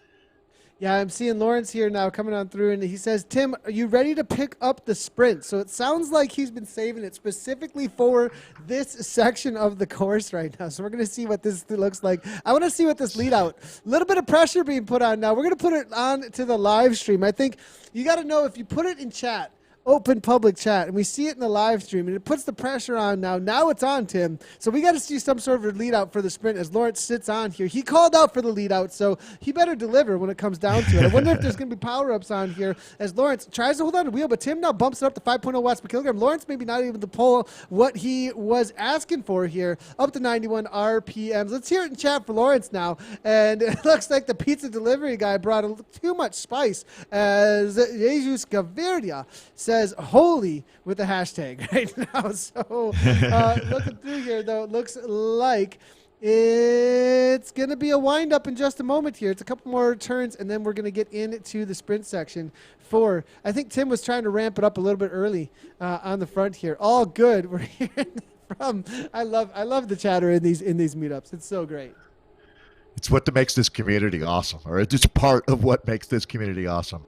Speaker 1: Yeah, I'm seeing Lawrence here now coming on through, and he says, Tim, are you ready to pick up the sprint? So it sounds like he's been saving it specifically for this section of the course right now. So we're going to see what this looks like. I want to see what this lead out. A little bit of pressure being put on now. We're going to put it on to the live stream. I think you got to know, if you put it in chat, open public chat, and we see it in the live stream, and it puts the pressure on now. Now it's on, Tim. So we got to see some sort of lead out for the sprint as Lawrence sits on here. He called out for the lead out, so he better deliver when it comes down to it. I wonder if there's going to be power-ups on here as Lawrence tries to hold on to the wheel, but Tim now bumps it up to 5.0 watts per kilogram. Lawrence maybe not able to pull what he was asking for here, up to 91 RPMs. Let's hear it in chat for Lawrence now. And it looks like the pizza delivery guy brought too much spice, as Jesus Gaviria says holy with the hashtag right now. So looking through here, though, it looks like it's going to be a wind up in just a moment here. It's a couple more turns, and then we're going to get into the sprint section I think Tim was trying to ramp it up a little bit early on the front here. All good. We're hearing from, I love the chatter in these meetups. It's so great.
Speaker 2: It's what makes this community awesome, or it's just part of what makes this community awesome.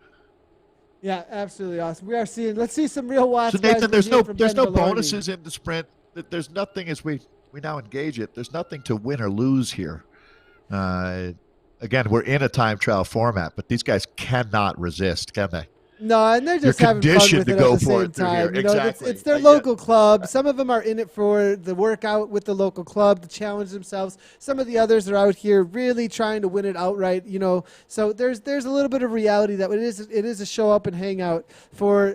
Speaker 1: Yeah, absolutely awesome. We are seeing. Let's see some real watts.
Speaker 2: So Nathan, there's no bonuses in the sprint. There's nothing as we now engage it. There's nothing to win or lose here. Again, we're in a time trial format, but these guys cannot resist, can they?
Speaker 1: No, and they're just having fun with it at the same time. You know,
Speaker 2: exactly.
Speaker 1: It's their local club. Some of them are in it for the workout with the local club to challenge themselves. Some of the others are out here really trying to win it outright. You know, so there's a little bit of reality that it is a show up and hang out for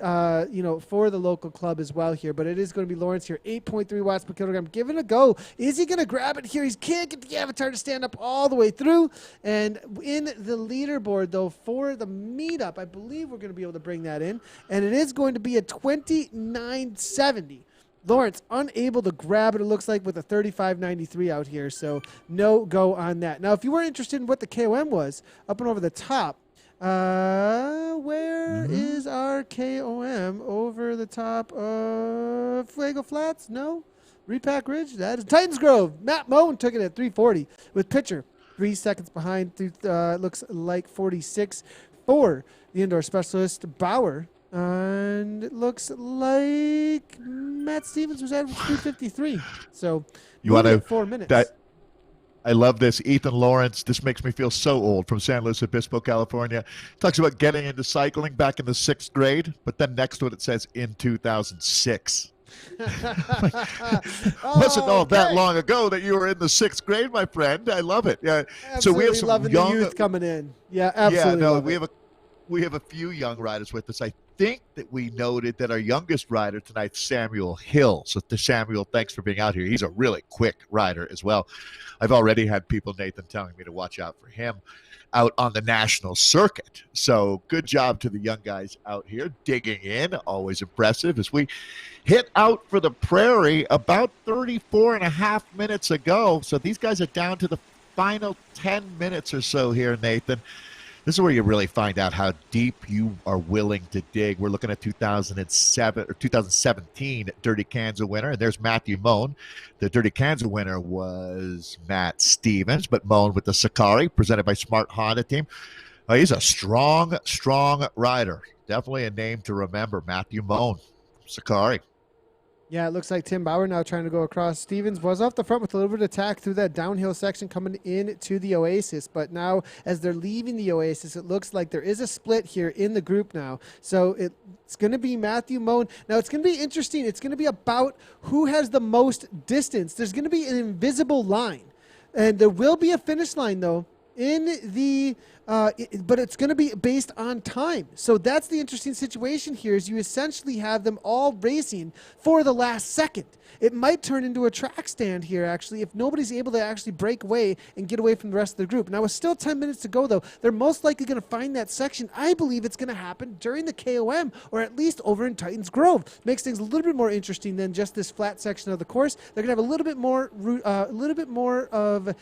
Speaker 1: for the local club as well here. But it is going to be Lawrence here, 8.3 watts per kilogram. Give it a go. Is he going to grab it here? He can't get the avatar to stand up all the way through. And in the leaderboard though for the meetup, I believe we're going to be able to bring that in, and it is going to be a 29.70. Lawrence unable to grab it, it looks like, with a 35.93 out here, so no go on that. Now, if you were interested in what the KOM was, up and over the top, where is our KOM over the top of Fuego Flats? No. Repack Ridge? That is Titans Grove. Matt Moen took it at 340 with Pitcher 3 seconds behind. Looks like 46 for the indoor specialist Bauer, and it looks like Matt Stevens was at 353. So
Speaker 2: you want to
Speaker 1: 4 minutes.
Speaker 2: I love this. Ethan Lawrence, this makes me feel so old, from San Luis Obispo, California. Talks about getting into cycling back in the 6th grade, but then next to it, it says in 2006. Wasn't all that
Speaker 1: Okay.
Speaker 2: long ago that you were in the 6th grade, my friend. I love it. Yeah. So we have
Speaker 1: Absolutely
Speaker 2: some
Speaker 1: loving the
Speaker 2: young.
Speaker 1: youth coming in. Yeah,
Speaker 2: Yeah,
Speaker 1: absolutely
Speaker 2: no,
Speaker 1: love it.
Speaker 2: we have a few young riders with us. I think that we noted that our youngest rider tonight, Samuel Hill. So to Samuel, thanks for being out here. He's a really quick rider as well. I've already had people, Nathan, telling me to watch out for him out on the national circuit. So good job to the young guys out here digging in. Always impressive as we hit out for the prairie about 34 and a half minutes ago. So these guys are down to the final 10 minutes or so here, Nathan. This is where you really find out how deep you are willing to dig. We're looking at 2007 or 2017 Dirty Kansas winner, and there's Matthew Moan. The Dirty Kansas winner was Matt Stevens, but Moan with the Sakari, presented by Smart Honda team. He's a strong, strong rider. Definitely a name to remember, Matthew Moan, Sakari.
Speaker 1: Yeah, it looks like Tim Bauer now trying to go across. Stevens was off the front with a little bit of attack through that downhill section coming in to the Oasis. But now, as they're leaving the Oasis, it looks like there is a split here in the group now. So it's going to be Matthew Moan. Now, it's going to be interesting. It's going to be about who has the most distance. There's going to be an invisible line. And there will be a finish line, though, in the but it's going to be based on time. So that's the interesting situation here, is you essentially have them all racing for the last second. It might turn into a track stand here, actually, if nobody's able to actually break away and get away from the rest of the group. Now, with still 10 minutes to go, though, they're most likely going to find that section. I believe it's going to happen during the KOM, or at least over in Titans Grove. Makes things a little bit more interesting than just this flat section of the course. They're going to have a little bit more of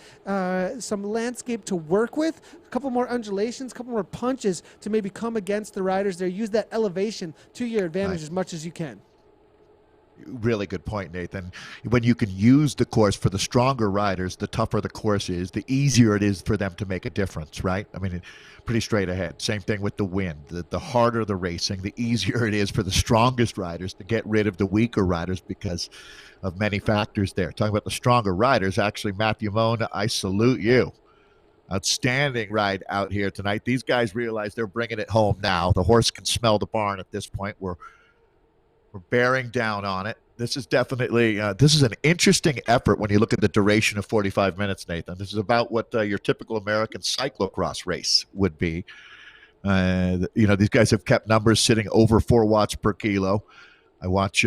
Speaker 1: some landscape to work with, a couple more undulations, a couple more punches to maybe come against the riders there. Use that elevation to your advantage as much as you can.
Speaker 2: Really good point, Nathan. When you can use the course for the stronger riders, the tougher the course is, the easier it is for them to make a difference, right? I mean, pretty straight ahead. Same thing with the wind. The harder the racing, the easier it is for the strongest riders to get rid of the weaker riders because of many factors there. Talking about the stronger riders, actually, Matthew Moan, I salute you. Outstanding ride out here tonight. These guys realize they're bringing it home now. The horse can smell the barn at this point. We're bearing down on it. This is definitely this is an interesting effort when you look at the duration of 45 minutes, Nathan. This is about what your typical American cyclocross race would be. These guys have kept numbers sitting over 4 watts per kilo. I watch.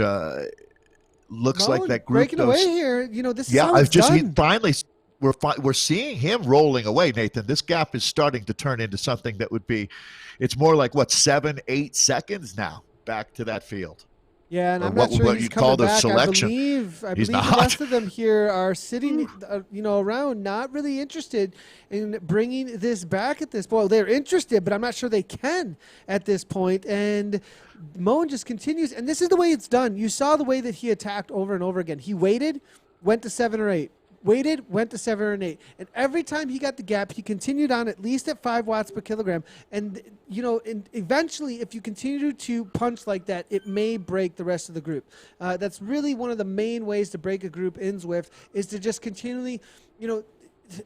Speaker 2: Looks like that group
Speaker 1: breaking away here. This is how
Speaker 2: I've
Speaker 1: it's
Speaker 2: just
Speaker 1: done.
Speaker 2: finally. We're seeing him rolling away, Nathan. This gap is starting to turn into something that would be. It's more like 7-8 seconds now back to that field.
Speaker 1: Yeah, and I'm not sure he's coming back. I believe the rest of them here are sitting, around, not really interested in bringing this back at this point. They're interested, but I'm not sure they can at this point. And Moan just continues, and this is the way it's done. You saw the way that he attacked over and over again. He waited, went to 7 or 8. Waited, went to 7 or 8. And every time he got the gap, he continued on at least at 5 watts per kilogram. And, and eventually, if you continue to punch like that, it may break the rest of the group. That's really one of the main ways to break a group in Zwift, is to just continually,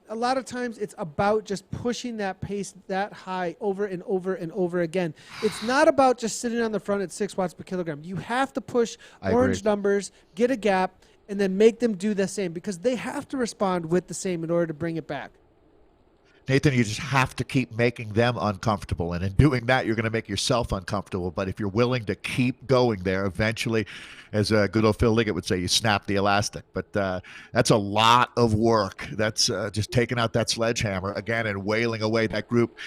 Speaker 1: a lot of times it's about just pushing that pace that high over and over and over again. It's not about just sitting on the front at 6 watts per kilogram. You have to push orange numbers, get a gap, and then make them do the same, because they have to respond with the same in order to bring it back.
Speaker 2: Nathan, you just have to keep making them uncomfortable. And in doing that, you're going to make yourself uncomfortable. But if you're willing to keep going there, eventually, as good old Phil Liggett would say, you snap the elastic. But that's a lot of work. That's just taking out that sledgehammer again and wailing away. That group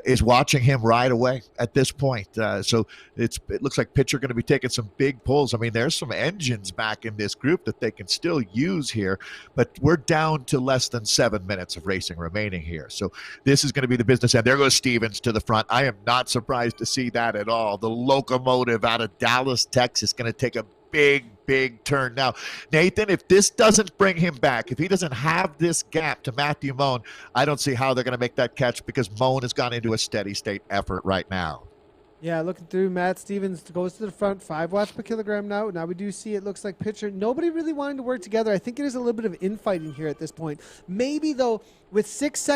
Speaker 2: is watching him ride away at this point. So it looks like Pitcher going to be taking some big pulls. I mean, there's some engines back in this group that they can still use here. But we're down to less than 7 minutes of racing remaining here. So this is going to be the business end. There goes Stevens to the front. I am not surprised to see that at all. The locomotive out of Dallas, Texas, going to take a big turn. Now, Nathan, if this doesn't bring him back, if he doesn't have this gap to Matthew Moan, I don't see how they're going to make that catch, because Moan has gone into a steady state effort right now.
Speaker 1: Yeah, looking through, Matt Stevens goes to the front, 5 watts per kilogram now. Now we do see it looks like pitcher. Nobody really wanting to work together. I think it is a little bit of infighting here at this point. Maybe, though, with 6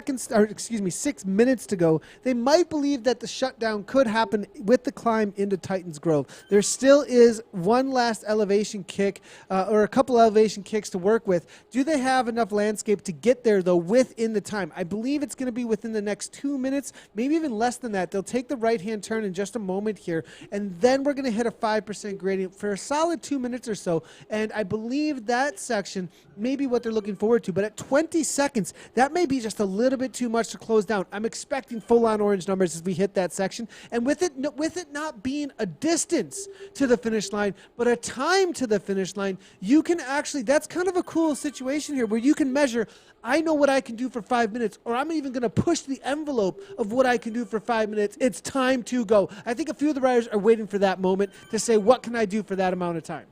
Speaker 1: minutes to go, they might believe that the shutdown could happen with the climb into Titans Grove. There still is one last elevation kick or a couple elevation kicks to work with. Do they have enough landscape to get there, though, within the time? I believe it's going to be within the next 2 minutes, maybe even less than that. They'll take the right-hand turn in just a moment here, and then we're going to hit a 5% gradient for a solid 2 minutes or so, and I believe that section may be what they're looking forward to, but at 20 seconds, that may be just a little bit too much to close down. I'm expecting full-on orange numbers as we hit that section, and with it not being a distance to the finish line, but a time to the finish line, you can actually, that's kind of a cool situation here where you can measure, I know what I can do for 5 minutes, or I'm even going to push the envelope of what I can do for 5 minutes. It's time to go. I think a few of the riders are waiting for that moment to say, what can I do for that amount of time?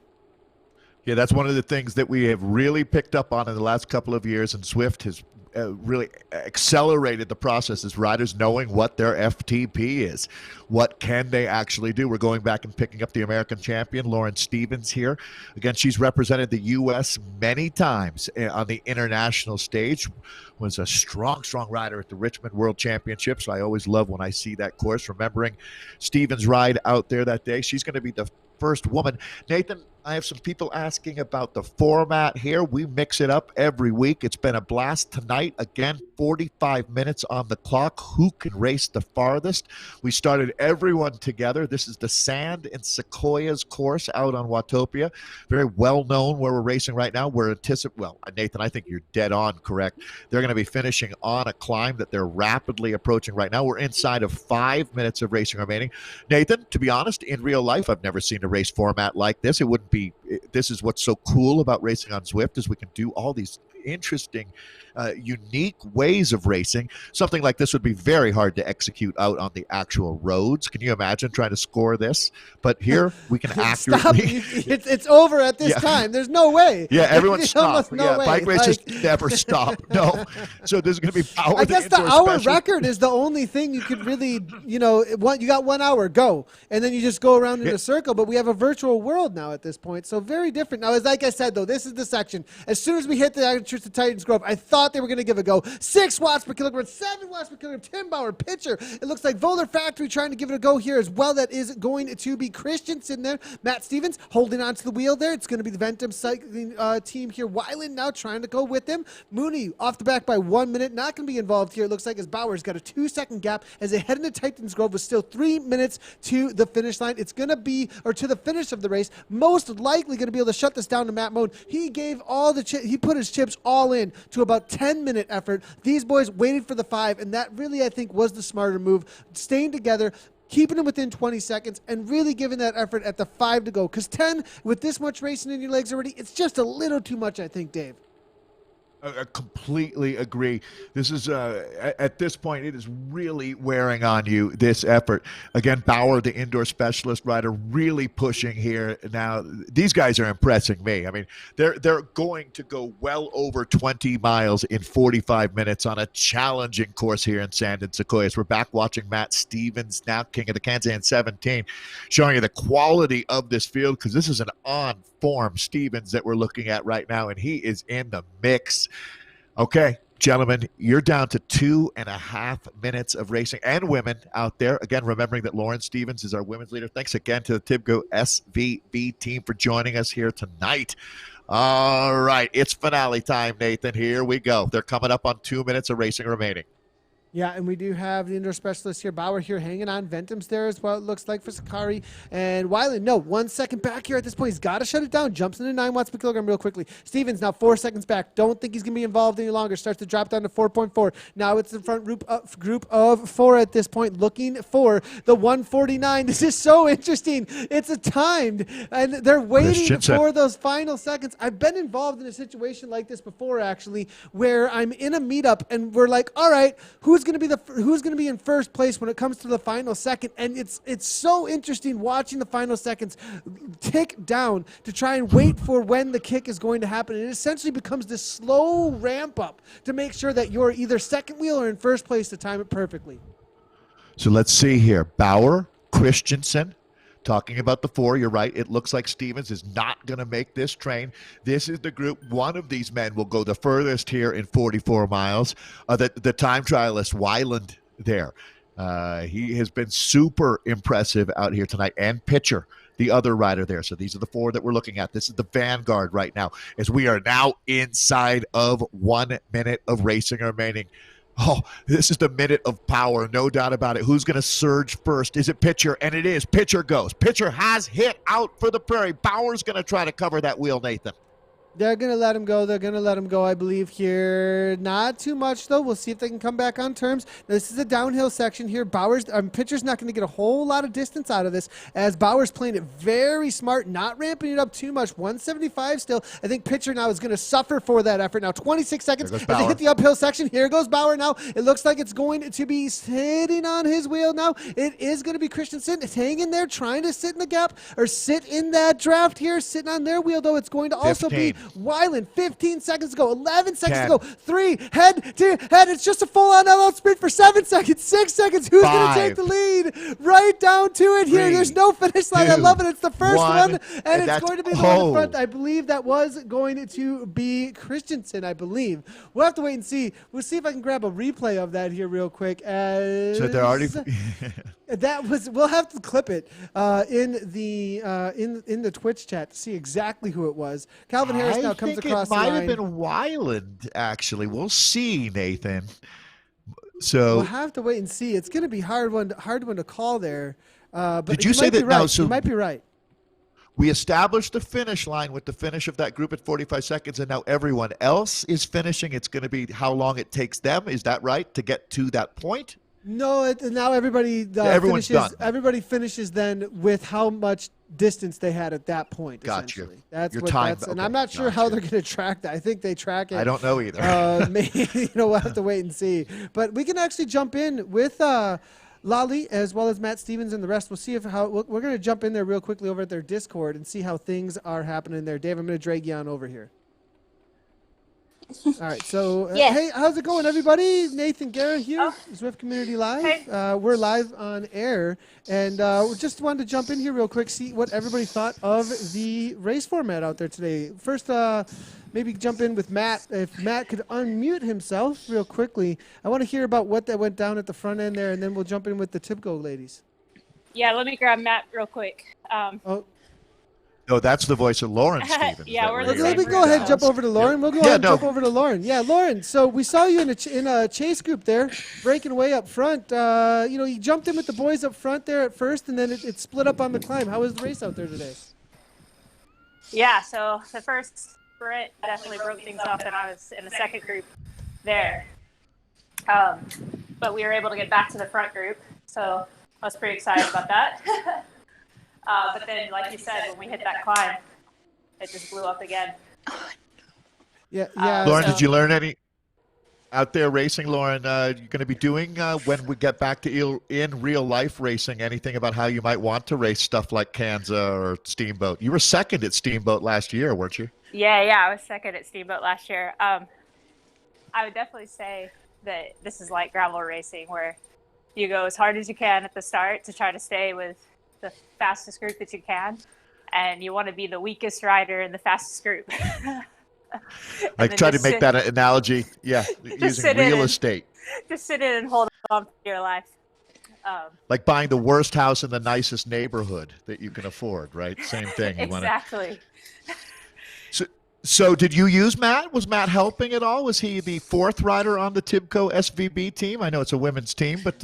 Speaker 2: Yeah, that's one of the things that we have really picked up on in the last couple of years, and Swift has really accelerated the process as riders knowing what their FTP is. What can they actually do? We're going back and picking up the American champion, Lauren Stevens, here. Again, she's represented the U.S. many times on the international stage, was a strong rider at the Richmond World Championship, so I always love when I see that course, remembering Stevens' ride out there that day. She's going to be the first woman. Nathan, I have some people asking about the format here. We mix it up every week. It's been a blast tonight. Again, 45 minutes on the clock. Who can race the farthest? We started everyone together. This is the Sand and Sequoias course out on Watopia. Very well known where we're racing right now. We're Nathan, I think you're dead on correct. They're going to be finishing on a climb that they're rapidly approaching right now. We're inside of 5 minutes of racing remaining. Nathan, to be honest, in real life, I've never seen a race format like this. It wouldn't be. This is what's so cool about racing on Zwift, is we can do all these interesting, unique ways of racing. Something like this would be very hard to execute out on the actual roads. Can you imagine trying to score this? But here we can accurately.
Speaker 1: It's over at this time. There's no way.
Speaker 2: Yeah, everyone stop.
Speaker 1: No way.
Speaker 2: Bike races never stop. No. So this is going to be power.
Speaker 1: I guess the hour record is the only thing you could really, you got 1 hour, go. And then you just go around in a circle. But we have a virtual world now at this point. So very different. Now, like I said, though, this is the section. As soon as we hit the entrance to Titans Grove, I thought they were going to give a go. 6 watts per kilogram, 7 watts per kilogram, Tim Bauer, pitcher. It looks like Voler Factory trying to give it a go here as well. That is going to be Christensen there. Matt Stevens holding onto the wheel there. It's going to be the Ventum cycling team here. Weiland now trying to go with him. Mooney off the back by 1 minute. Not going to be involved here. It looks like as Bauer's got a 2-second gap as they head into Titans Grove with still 3 minutes to the finish line. It's going to be, or to the finish of the race, most likely going to be able to shut this down to Matt Moan. He gave all the he put his chips all in to about 10-minute effort. These boys waited for the 5, and that really, I think, was the smarter move. Staying together, keeping them within 20 seconds, and really giving that effort at the 5 to go. Because 10, with this much racing in your legs already, it's just a little too much, I think, Dave.
Speaker 2: I completely agree. This is, at this point, it is really wearing on you, this effort. Again, Bauer, the indoor specialist rider, really pushing here. Now, these guys are impressing me. I mean, they're going to go well over 20 miles in 45 minutes on a challenging course here in Sand and Sequoias. We're back watching Matt Stevens, now king of the Kansan 17, showing you the quality of this field, because this is an on-form Stevens that we're looking at right now, and he is in the mix. Okay, gentlemen, you're down to 2.5 minutes of racing, and women out there. Again, remembering that Lauren Stevens is our women's leader. Thanks again to the Tibco SVB team for joining us here tonight. All right, it's finale time, Nathan. Here we go. They're coming up on 2 minutes of racing remaining.
Speaker 1: Yeah, and we do have the indoor specialist here, Bauer here hanging on. Ventum's there as well, it looks like, for Sakari. And Weiland, no, 1 second back here at this point. He's got to shut it down. Jumps into 9 watts per kilogram real quickly. Stevens now 4 seconds back. Don't think he's going to be involved any longer. Starts to drop down to 4.4. Now it's the front group of 4 at this point, looking for the 149. This is so interesting. It's a timed, and they're waiting for those final seconds. I've been involved in a situation like this before, actually, where I'm in a meetup, and we're like, all right, who's going to be in first place when it comes to the final second? And it's so interesting watching the final seconds tick down to try and wait for when the kick is going to happen. It essentially becomes this slow ramp up to make sure that you're either second wheel or in first place to time it perfectly.
Speaker 2: So let's see here. Bauer Christensen. Talking about the 4, you're right. It looks like Stevens is not going to make this train. This is the group. One of these men will go the furthest here in 44 miles. The time trialist, Weiland, there. He has been super impressive out here tonight. And Pitcher, the other rider there. So these are the 4 that we're looking at. This is the vanguard right now, as we are now inside of 1 minute of racing remaining. Oh, this is the minute of power, no doubt about it. Who's going to surge first? Is it Pitcher? And it is. Pitcher goes. Pitcher has hit out for the Prairie. Bauer's going to try to cover that wheel, Nathan.
Speaker 1: They're going to let him go. They're going to let him go, I believe, here. Not too much, though. We'll see if they can come back on terms. This is a downhill section here. Pitcher's not going to get a whole lot of distance out of this, as Bauer's playing it very smart, not ramping it up too much. 175 still. I think Pitcher now is going to suffer for that effort. Now 26 seconds as they hit the uphill section. Here goes Bauer now. It looks like it's going to be sitting on his wheel now. It is going to be Christensen. It's hanging there, trying to sit in the gap or sit in that draft here, sitting on their wheel, though. It's going to also
Speaker 2: 15.
Speaker 1: be Weiland, 15 seconds to go, 11 seconds to go, 3, head to head. It's just a full-on all-out sprint for 7 seconds, 6 seconds. Who's going to take the lead? Right down to it here. There's no finish line.
Speaker 2: 2,
Speaker 1: I love it. It's the first one, and it's
Speaker 2: that's
Speaker 1: going to be the one in the front. I believe that was going to be Christensen, I believe. We'll have to wait and see. We'll see if I can grab a replay of that here real quick.
Speaker 2: So they're already...
Speaker 1: That was. We'll have to clip it in the Twitch chat to see exactly who it was. Calvin Harris now comes across the line.
Speaker 2: It might have been Weiland, actually. We'll see, Nathan. So
Speaker 1: we'll have to wait and see. It's going to be hard one to call there. But
Speaker 2: did you say that?
Speaker 1: Right.
Speaker 2: No, so
Speaker 1: you might be right.
Speaker 2: We established the finish line with the finish of that group at 45 seconds, and now everyone else is finishing. It's going to be how long it takes them. Is that right, to get to that point?
Speaker 1: No, now everybody
Speaker 2: everyone's
Speaker 1: finishes.
Speaker 2: done.
Speaker 1: Everybody finishes then with how much distance they had at that point.
Speaker 2: Gotcha.
Speaker 1: That's
Speaker 2: Your
Speaker 1: what
Speaker 2: time.
Speaker 1: that's, and
Speaker 2: Okay,
Speaker 1: I'm not sure how they're going to track that. I think they track it.
Speaker 2: I don't know either.
Speaker 1: Maybe we'll have to wait and see. But we can actually jump in with Lolly as well as Matt Stevens and the rest. We'll see if we're going to jump in there real quickly over at their Discord and see how things are happening there. Dave, I'm going to drag you on over here. All right, so hey, how's it going, everybody? Nathan Guerra here, Zwift Community Live.
Speaker 3: Hey.
Speaker 1: We're live on air, and we just wanted to jump in here real quick, see what everybody thought of the race format out there today. First, maybe jump in with Matt. If Matt could unmute himself real quickly. I want to hear about what that went down at the front end there, and then we'll jump in with the TIBCO ladies.
Speaker 3: Yeah, let me grab Matt real quick.
Speaker 2: No, that's the voice of Lauren Stevens.
Speaker 3: Yeah, we're
Speaker 1: Let me go ahead and jump over to Lauren. We'll go ahead and jump over to Lauren. Yeah, Lauren. So we saw you in a chase group there, breaking away up front. You jumped in with the boys up front there at first, and then it split up on the climb. How was the race out there today?
Speaker 3: Yeah, so the first sprint definitely broke things off, and I was in the second group there. But we were able to get back to the front group, so I was pretty excited about that. But then, like you said, when we hit that climb, it just blew up again.
Speaker 1: Yeah.
Speaker 2: Lauren, did you learn any out there racing? Lauren, you're going to be doing when we get back to in real life racing, anything about how you might want to race stuff like Kansas or Steamboat? You were second at Steamboat last year, weren't you?
Speaker 3: Yeah, I was second at Steamboat last year. I would definitely say that this is like gravel racing, where you go as hard as you can at the start to try to stay with the fastest group that you can, and you want to be the weakest rider in the fastest group.
Speaker 2: Like try to make that an analogy, using real estate.
Speaker 3: Just sit in and hold on to your life.
Speaker 2: Like buying the worst house in the nicest neighborhood that you can afford, right? Same thing.
Speaker 3: Exactly.
Speaker 2: So did you use Matt? Was Matt helping at all? Was he the fourth rider on the TIBCO SVB team? I know it's a women's team, but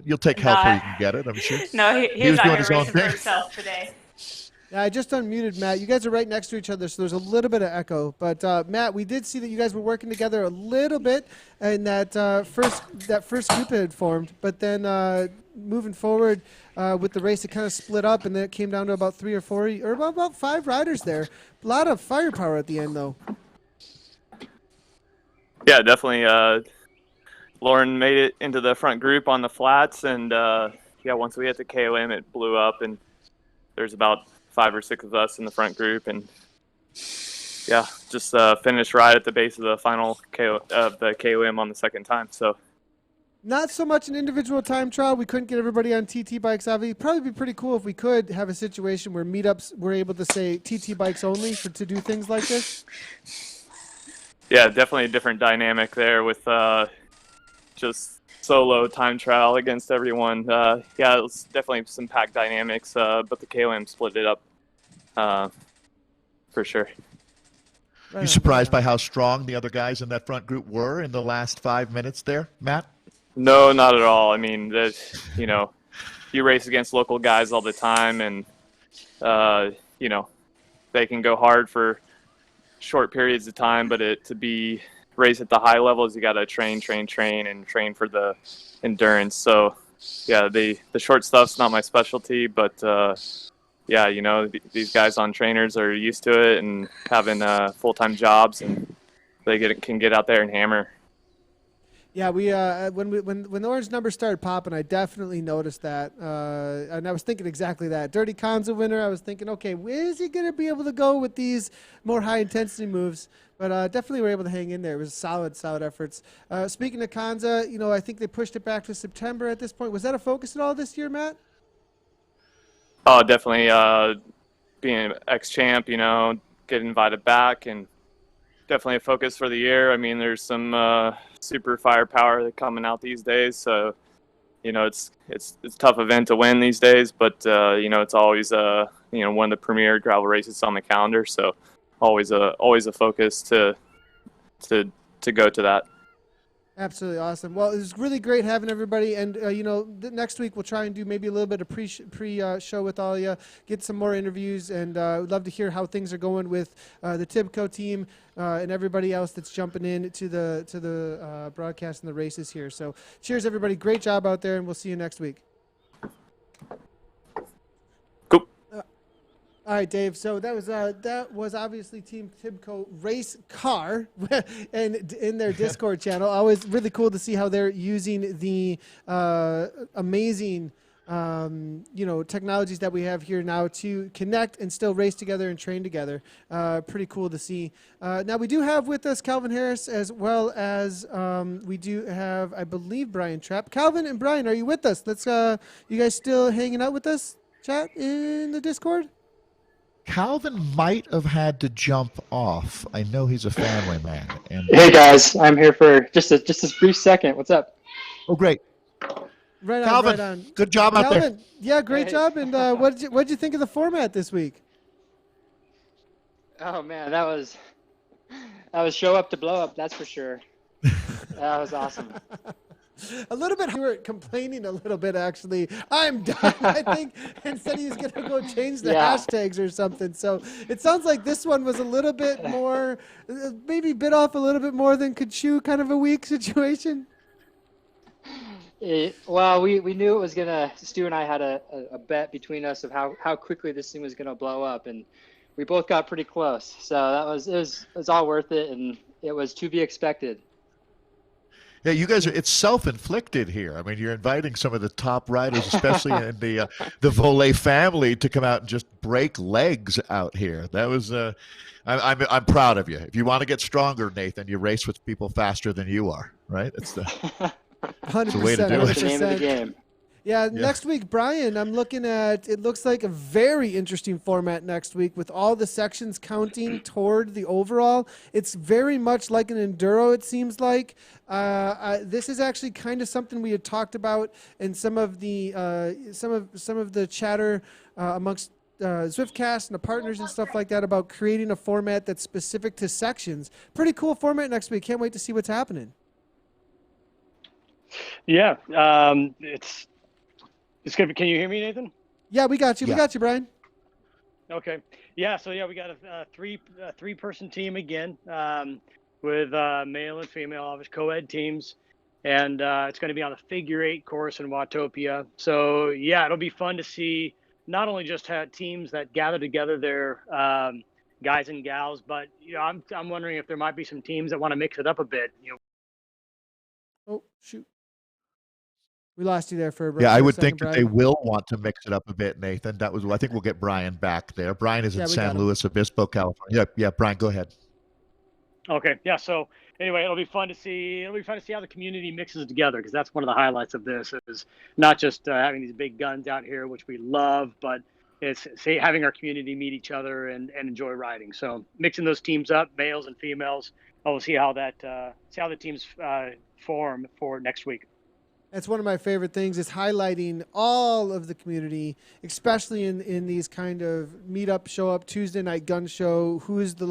Speaker 2: you'll take help where you can get it, I'm sure.
Speaker 3: No, he was
Speaker 2: doing his own
Speaker 3: racing for
Speaker 2: thing
Speaker 3: himself today.
Speaker 1: Yeah, I just unmuted Matt. You guys are right next to each other, so there's a little bit of echo. But Matt, we did see that you guys were working together a little bit in that first group that had formed. But then moving forward with the race, it kind of split up, and then it came down to about 3 or 4, or about 5 riders there. A lot of firepower at the end, though.
Speaker 4: Yeah, definitely. Lauren made it into the front group on the flats, and once we hit the KOM, it blew up, and there's about 5 or 6 of us in the front group, and just finished right at the base of the final KOM on the second time. So
Speaker 1: Not so much an individual time trial. We couldn't get everybody on TT bikes. Obviously, probably be pretty cool if we could have a situation where meetups were able to say TT bikes only to do things like this.
Speaker 4: Yeah, definitely a different dynamic there with just solo time trial against everyone. Yeah, it was definitely some pack dynamics, but the KOM split it up for sure.
Speaker 2: You surprised by how strong the other guys in that front group were in the last 5 minutes there, Matt?
Speaker 4: No, not at all. I mean, you know, you race against local guys all the time, and you know, they can go hard for short periods of time, but to be race at the high levels, you got to train, and train for the endurance. So, yeah, the short stuff's not my specialty, but yeah, you know, these guys on trainers are used to it and having full-time jobs, and they can get out there and hammer.
Speaker 1: Yeah, we when the orange numbers started popping, I definitely noticed that, and I was thinking exactly that. Dirty Kanza winner. I was thinking, okay, is he going to be able to go with these more high intensity moves? But definitely were able to hang in there. It was solid efforts. Speaking of Kanza, you know, I think they pushed it back to September at this point. Was that a focus at all this year, Matt?
Speaker 4: Oh, definitely. Being ex-champ, you know, get invited back, and definitely a focus for the year. I mean, there's some super firepower coming out these days, so you know it's a tough event to win these days. But you know, it's always you know, one of the premier gravel races on the calendar, so always a focus to go to that.
Speaker 1: Absolutely awesome. Well, it was really great having everybody, and you know, next week we'll try and do maybe a little bit of pre-show with all you, get some more interviews, and we'd love to hear how things are going with the Tibco team and everybody else that's jumping in to the broadcast and the races here. So, cheers, everybody! Great job out there, and we'll see you next week.
Speaker 4: Cool.
Speaker 1: All right, Dave. So that was obviously Team Tibco race car, and in their Discord channel, always really cool to see how they're using the amazing you know, technologies that we have here now to connect and still race together and train together. Pretty cool to see. Now we do have with us Calvin Harris, as well as we do have, I believe, Brian Trapp. Calvin and Brian, are you with us? Let's you guys still hanging out with us? Chat in the Discord.
Speaker 2: Calvin might have had to jump off. I know he's a family man. And
Speaker 5: Hey guys, I'm here for just a brief second. What's up?
Speaker 2: oh, great,
Speaker 1: Right on,
Speaker 2: Calvin.
Speaker 1: right on.
Speaker 2: Good job out there.
Speaker 1: Calvin, yeah, great
Speaker 5: Hey.
Speaker 1: job. And what'd you think of the format this week?
Speaker 5: Oh man, that was show up to blow up. That's for sure. That was awesome.
Speaker 1: A little bit. You were complaining a little bit, actually. I'm done, I think, and said he was going to go change the
Speaker 5: Yeah.
Speaker 1: hashtags or something. So it sounds like this one was a little bit more, maybe bit off a little bit more than could chew, kind of a weak situation.
Speaker 5: Well, we knew it was gonna. Stu and I had a bet between us of how quickly this thing was gonna blow up, and we both got pretty close. So it was all worth it, and it was to be expected.
Speaker 2: Yeah, you guys are, it's self-inflicted here. I mean, you're inviting some of the top riders, especially in the Voler family, to come out and just break legs out here. That was, I'm proud of you. If you want to get stronger, Nathan, you race with people faster than you are, right? It's the
Speaker 1: 100%.
Speaker 2: way to do it.
Speaker 5: That's the name of the game.
Speaker 1: Yeah, next week, Brian, I'm looking at, it looks like a very interesting format next week with all the sections counting toward the overall. It's very much like an enduro, it seems like. This is actually kind of something we had talked about in some of the chatter amongst Zwiftcast and the partners and stuff like that about creating a format that's specific to sections. Pretty cool format next week. Can't wait to see what's happening.
Speaker 6: Yeah, it's gonna be. Can you hear me, Nathan?
Speaker 1: Yeah, we got you.
Speaker 2: Yeah.
Speaker 1: We got you, Brian.
Speaker 6: Okay. Yeah. So yeah, we got a three-person team again, with male and female, obviously co-ed teams, and it's going to be on the figure 8 course in Watopia. So yeah, it'll be fun to see not only just have teams that gather together their guys and gals, but you know, I'm wondering if there might be some teams that want to mix it up a bit. You know.
Speaker 1: Oh, shoot. We lost you there for a
Speaker 2: Yeah, I
Speaker 1: for a
Speaker 2: would
Speaker 1: second,
Speaker 2: think that
Speaker 1: Brian.
Speaker 2: they will want to mix it up a bit, Nathan. That was, I think we'll get Brian back there. Brian is
Speaker 1: Yeah,
Speaker 2: in
Speaker 1: we got
Speaker 2: San
Speaker 1: him.
Speaker 2: Luis Obispo, California. Yeah, Brian, go ahead.
Speaker 6: Okay, yeah. So anyway, it'll be fun to see. It'll be fun to see how the community mixes together, because that's one of the highlights of this is not just having these big guns out here, which we love, but it's having our community meet each other and enjoy riding. So mixing those teams up, males and females. We'll see how that see how the teams form for next week.
Speaker 1: That's one of my favorite things, is highlighting all of the community, especially in these kind of meetup, show up, Tuesday night gun show. Who's the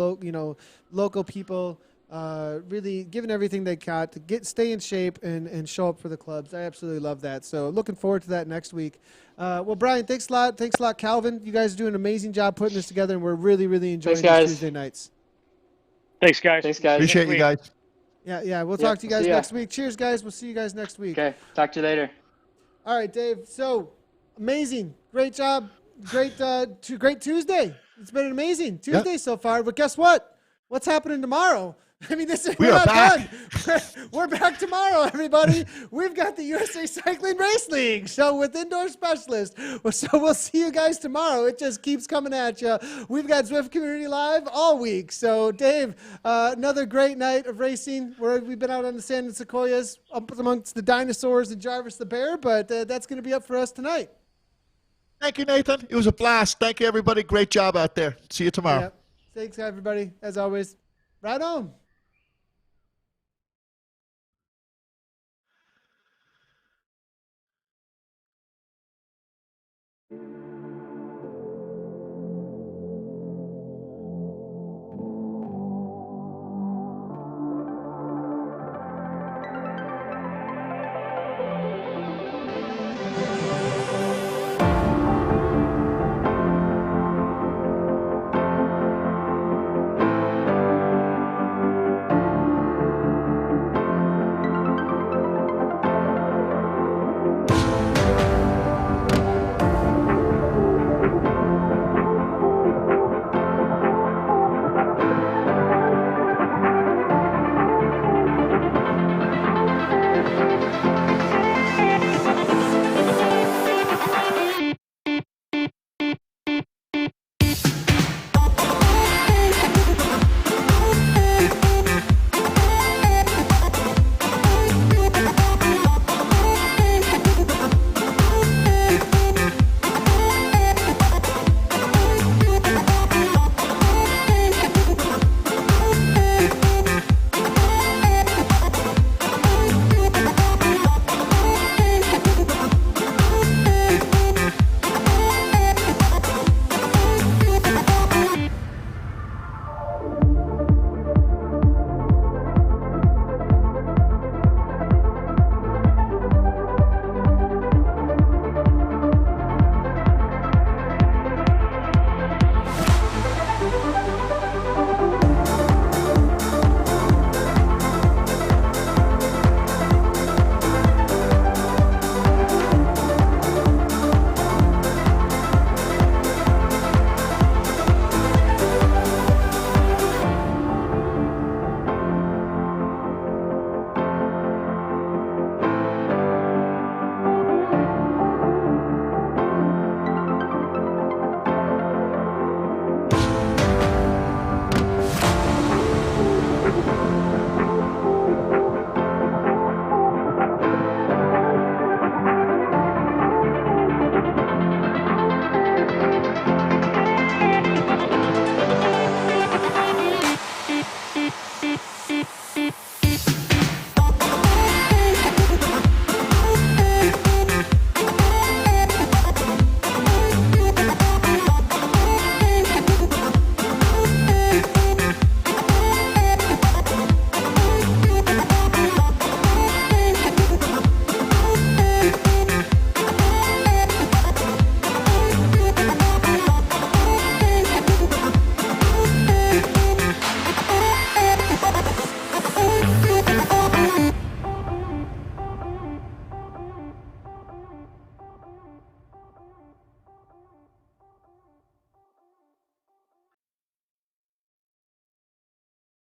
Speaker 1: local people, really giving everything they got to stay in shape and show up for the clubs. I absolutely love that. So looking forward to that next week. Well, Brian, thanks a lot. Thanks a lot, Calvin. You guys are doing an amazing job putting this together, and we're really, really enjoying these Tuesday nights.
Speaker 6: Thanks, guys.
Speaker 5: Thanks, guys.
Speaker 2: Appreciate you guys.
Speaker 1: Yeah. We'll talk to you guys next week. Cheers, guys. We'll see you guys next week.
Speaker 5: Okay. Talk to you later.
Speaker 1: All right, Dave. So amazing. Great job. Great Tuesday. It's been an amazing Tuesday so far. But guess what? What's happening tomorrow? I mean, we're not done. We're back tomorrow, everybody. We've got the USA Cycling Race League, so with indoor specialists. So we'll see you guys tomorrow. It just keeps coming at you. We've got Zwift Community Live all week. So, Dave, another great night of racing. We've been out on the sand and sequoias up amongst the dinosaurs and Jarvis the bear, but that's going to be up for us tonight.
Speaker 2: Thank you, Nathan. It was a blast. Thank you, everybody. Great job out there. See you tomorrow.
Speaker 1: Thanks, everybody. As always, right on.